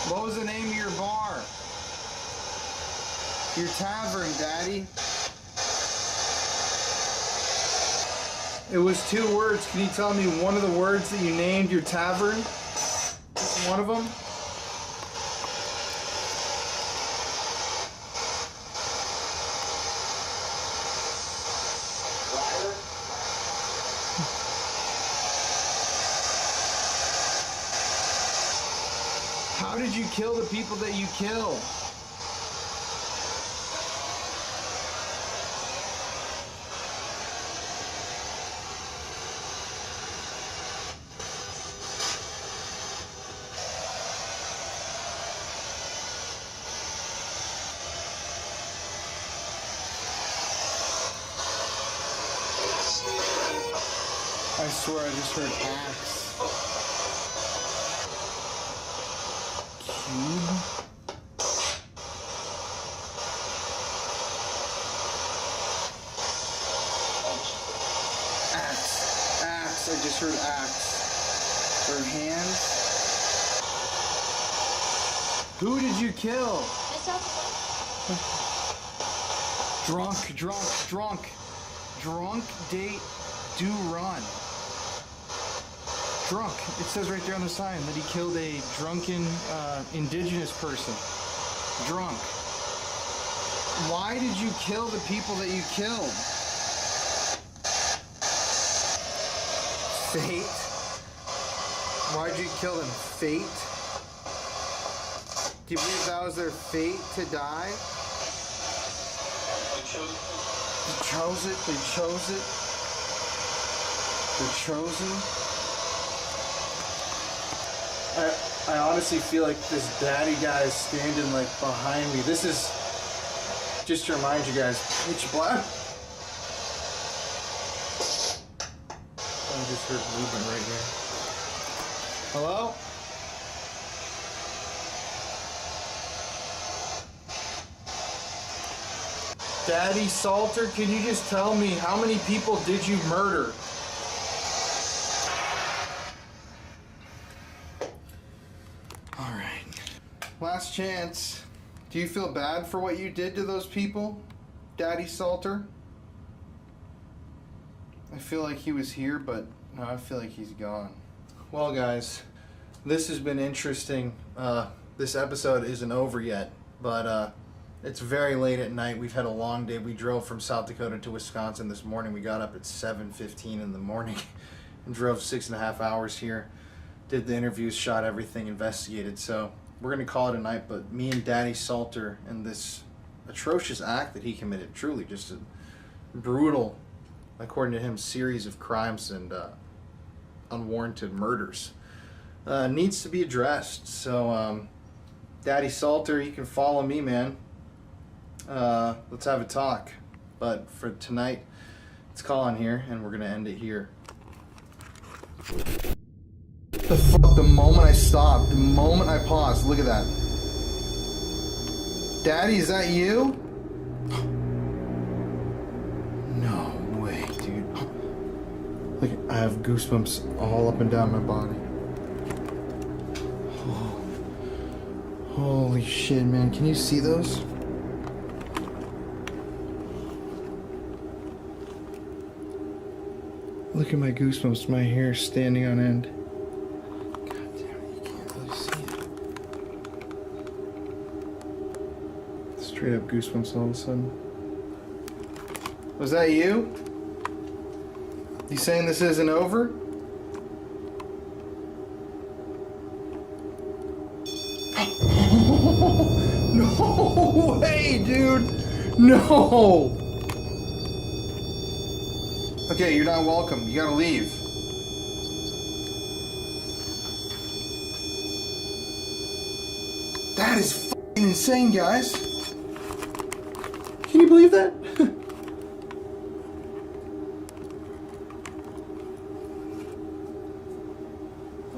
What was the name of your bar? Your tavern, Daddy. It was 2 words. Can you tell me one of the words that you named your tavern? Just one of them? How did you kill the people that you killed? I swear I just heard axe. Cube? Axe. Axe. I just heard axe. Her hands. Who did you kill? Drunk, drunk, drunk. Drunk, date, do run. Drunk. It says right there on the sign that he killed a drunken indigenous person. Drunk. Why did you kill the people that you killed? Fate. Why'd you kill them? Fate? Do you believe that was their fate to die? They chose it. They chose it. They're chosen. I honestly feel like this daddy guy is standing like behind me. This is, just to remind you guys, pitch black. I just heard movement right here. Hello? Daddy Salter, can you just tell me how many people did you murder? Last chance. Do you feel bad for what you did to those people, Daddy Salter? I feel like he was here, but no, I feel like he's gone. Well, guys, this has been interesting. This episode isn't over yet, but it's very late at night. We've had a long day. We drove from South Dakota to Wisconsin this morning. We got up at 7:15 in the morning and drove 6.5 hours here. Did the interviews, shot everything, investigated. So we're going to call it a night, but me and Daddy Salter and this atrocious act that he committed, truly just a brutal, according to him, series of crimes and unwarranted murders, needs to be addressed. So, Daddy Salter, you can follow me, man. Let's have a talk. But for tonight, it's Colin here, and we're going to end it here. The fuck, the moment I stopped, the moment I paused, look at that. Daddy, is that you? No way, dude. Look, I have goosebumps all up and down my body. Oh. Holy shit, man. Can you see those? Look at my goosebumps. My hair standing on end. God damn it, you can't really see it. Straight up goosebumps all of a sudden. Was that you? You saying this isn't over? No way, dude! No! Okay, you're not welcome. You gotta leave. That is fucking insane, guys. Can you believe that?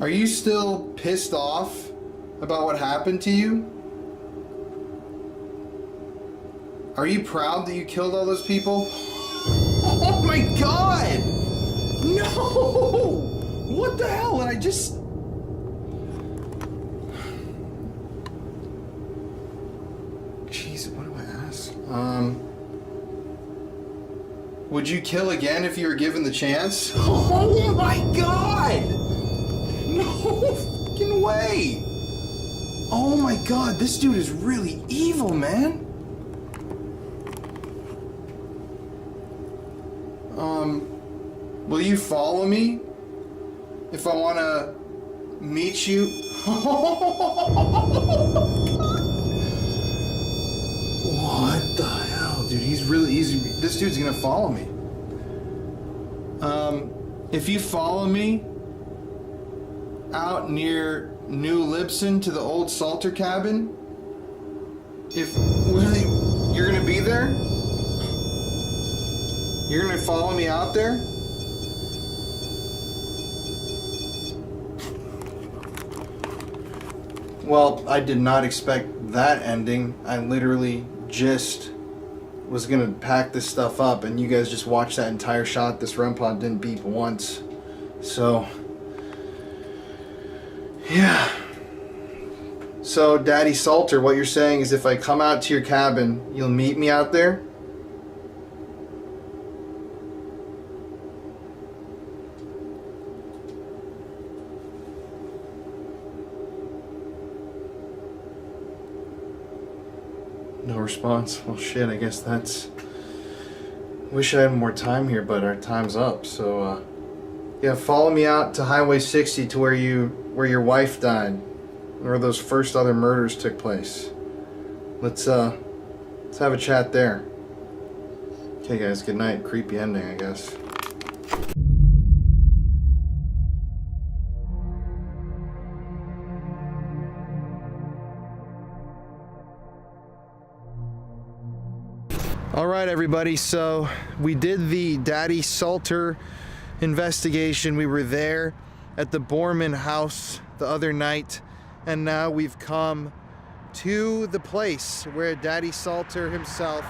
Are you still pissed off about what happened to you? Are you proud that you killed all those people? Oh my god! No! What the hell? And I just... Jeez, what do I ask? Would you kill again if you were given the chance? Oh my god! No fucking way! Oh my god, this dude is really evil, man. Will you follow me if I want to meet you? What the hell, dude? He's really easy. This dude's gonna follow me. If you follow me out near New Lipson to the old Salter cabin, if really, you're gonna be there? You're gonna follow me out there? Well, I did not expect that ending. I literally just was gonna pack this stuff up and you guys just watched that entire shot. This REM pod didn't beep once. So, yeah. So, Daddy Salter, what you're saying is if I come out to your cabin, you'll meet me out there? No response. Well, shit, I guess that's... Wish I had more time here, but our time's up. So, yeah, follow me out to Highway 60 to where your wife died. Where those first other murders took place. Let's have a chat there. Okay, guys, good night. Creepy ending, I guess. All right, everybody, so we did the Daddy Salter investigation. We were there at the Boorman house the other night, and now we've come to the place where Daddy Salter himself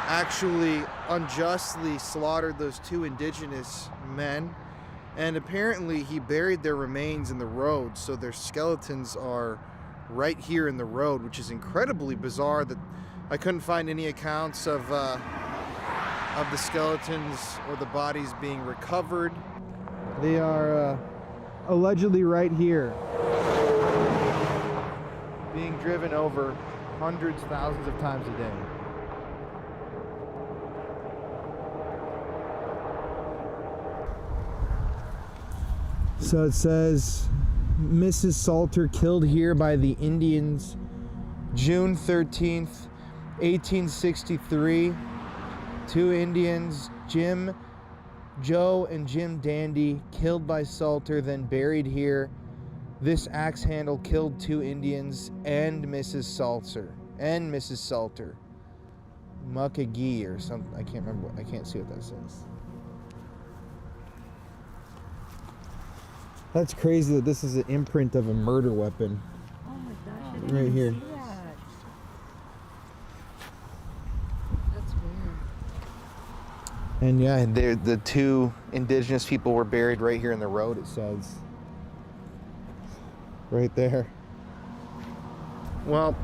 actually unjustly slaughtered those two indigenous men, and apparently he buried their remains in the road, so their skeletons are right here in the road, which is incredibly bizarre that I couldn't find any accounts of the skeletons or the bodies being recovered. They are allegedly right here, being driven over hundreds, thousands of times a day. So it says Mrs. Salter killed here by the Indians June 13th, 1863. Two Indians, Joe and Jim Dandy, killed by Salter, then buried here. This axe handle killed two Indians and Mrs. Salter. Muckagee or something. I can't remember. I can't see what that says. That's crazy that this is an imprint of a murder weapon. Oh my gosh, Right here. that. That's weird. And yeah, the two indigenous people were buried right here in the road, it says. right there. Well,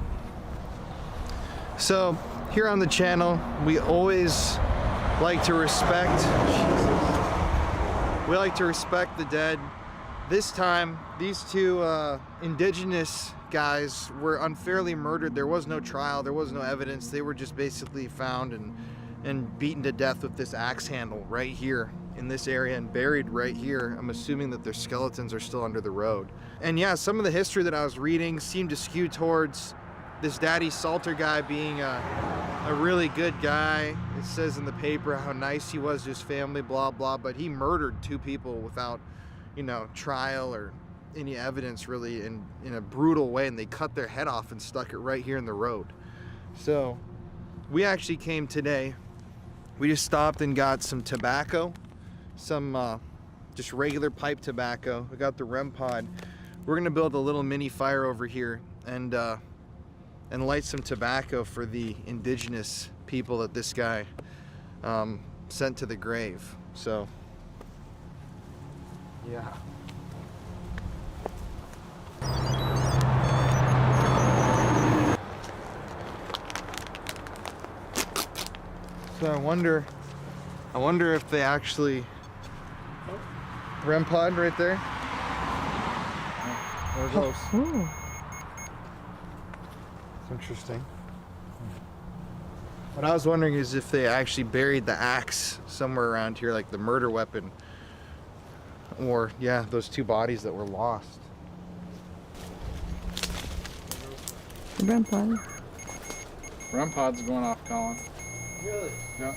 so here on the channel, we always like to respect, we like to respect the dead. This time, these two indigenous guys were unfairly murdered. There was no trial, there was no evidence. They were just basically found and beaten to death with this axe handle right here in this area and buried right here. I'm assuming that their skeletons are still under the road. And yeah, some of the history that I was reading seemed to skew towards this Daddy Salter guy being a really good guy. It says in the paper how nice he was to his family, blah, blah, but he murdered 2 people without, you know, trial or any evidence really in a brutal way, and they cut their head off and stuck it right here in the road. So we actually came today. We just stopped and got some tobacco, some just regular pipe tobacco. We got the REM pod. We're gonna build a little mini fire over here and light some tobacco for the indigenous people that this guy sent to the grave. So yeah. So I wonder if they actually REM pod right there. There it goes. It's interesting. What I was wondering is if they actually buried the axe somewhere around here, like the murder weapon, or yeah, those 2 bodies that were lost. The REM pod. REM pod's going off, Colin. Really? Yeah.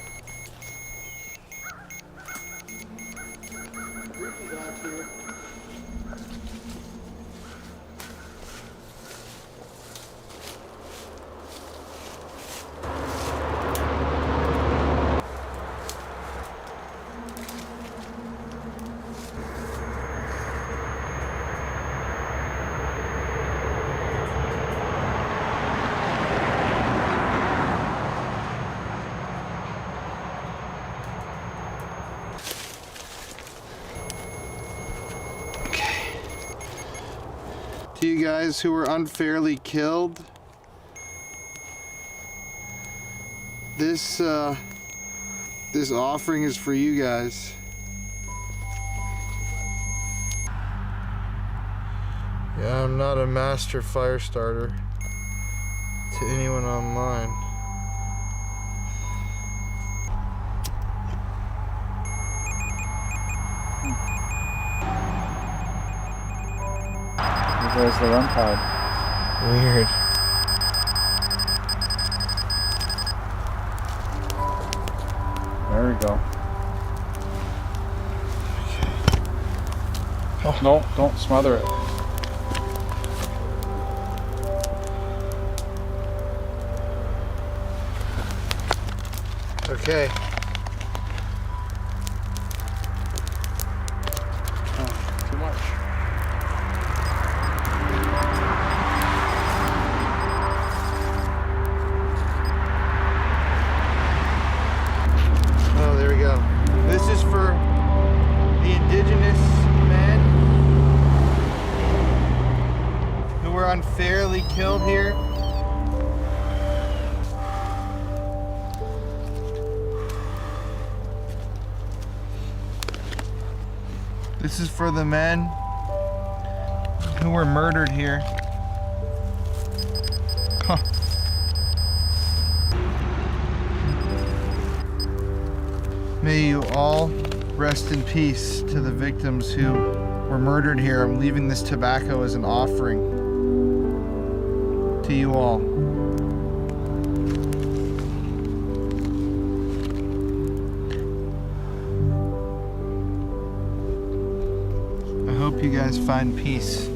To you guys who were unfairly killed, this offering is for you guys. Yeah, I'm not a master fire starter to anyone online. There's the REM pod. Weird. There we go. Oh. No, don't smother it. Okay. Oh, too much. Oh, there we go. This is for the indigenous men who were unfairly killed here. This is for the men who were murdered here. Huh. May you all rest in peace to the victims who were murdered here. I'm leaving this tobacco as an offering to you all. I hope you guys find peace.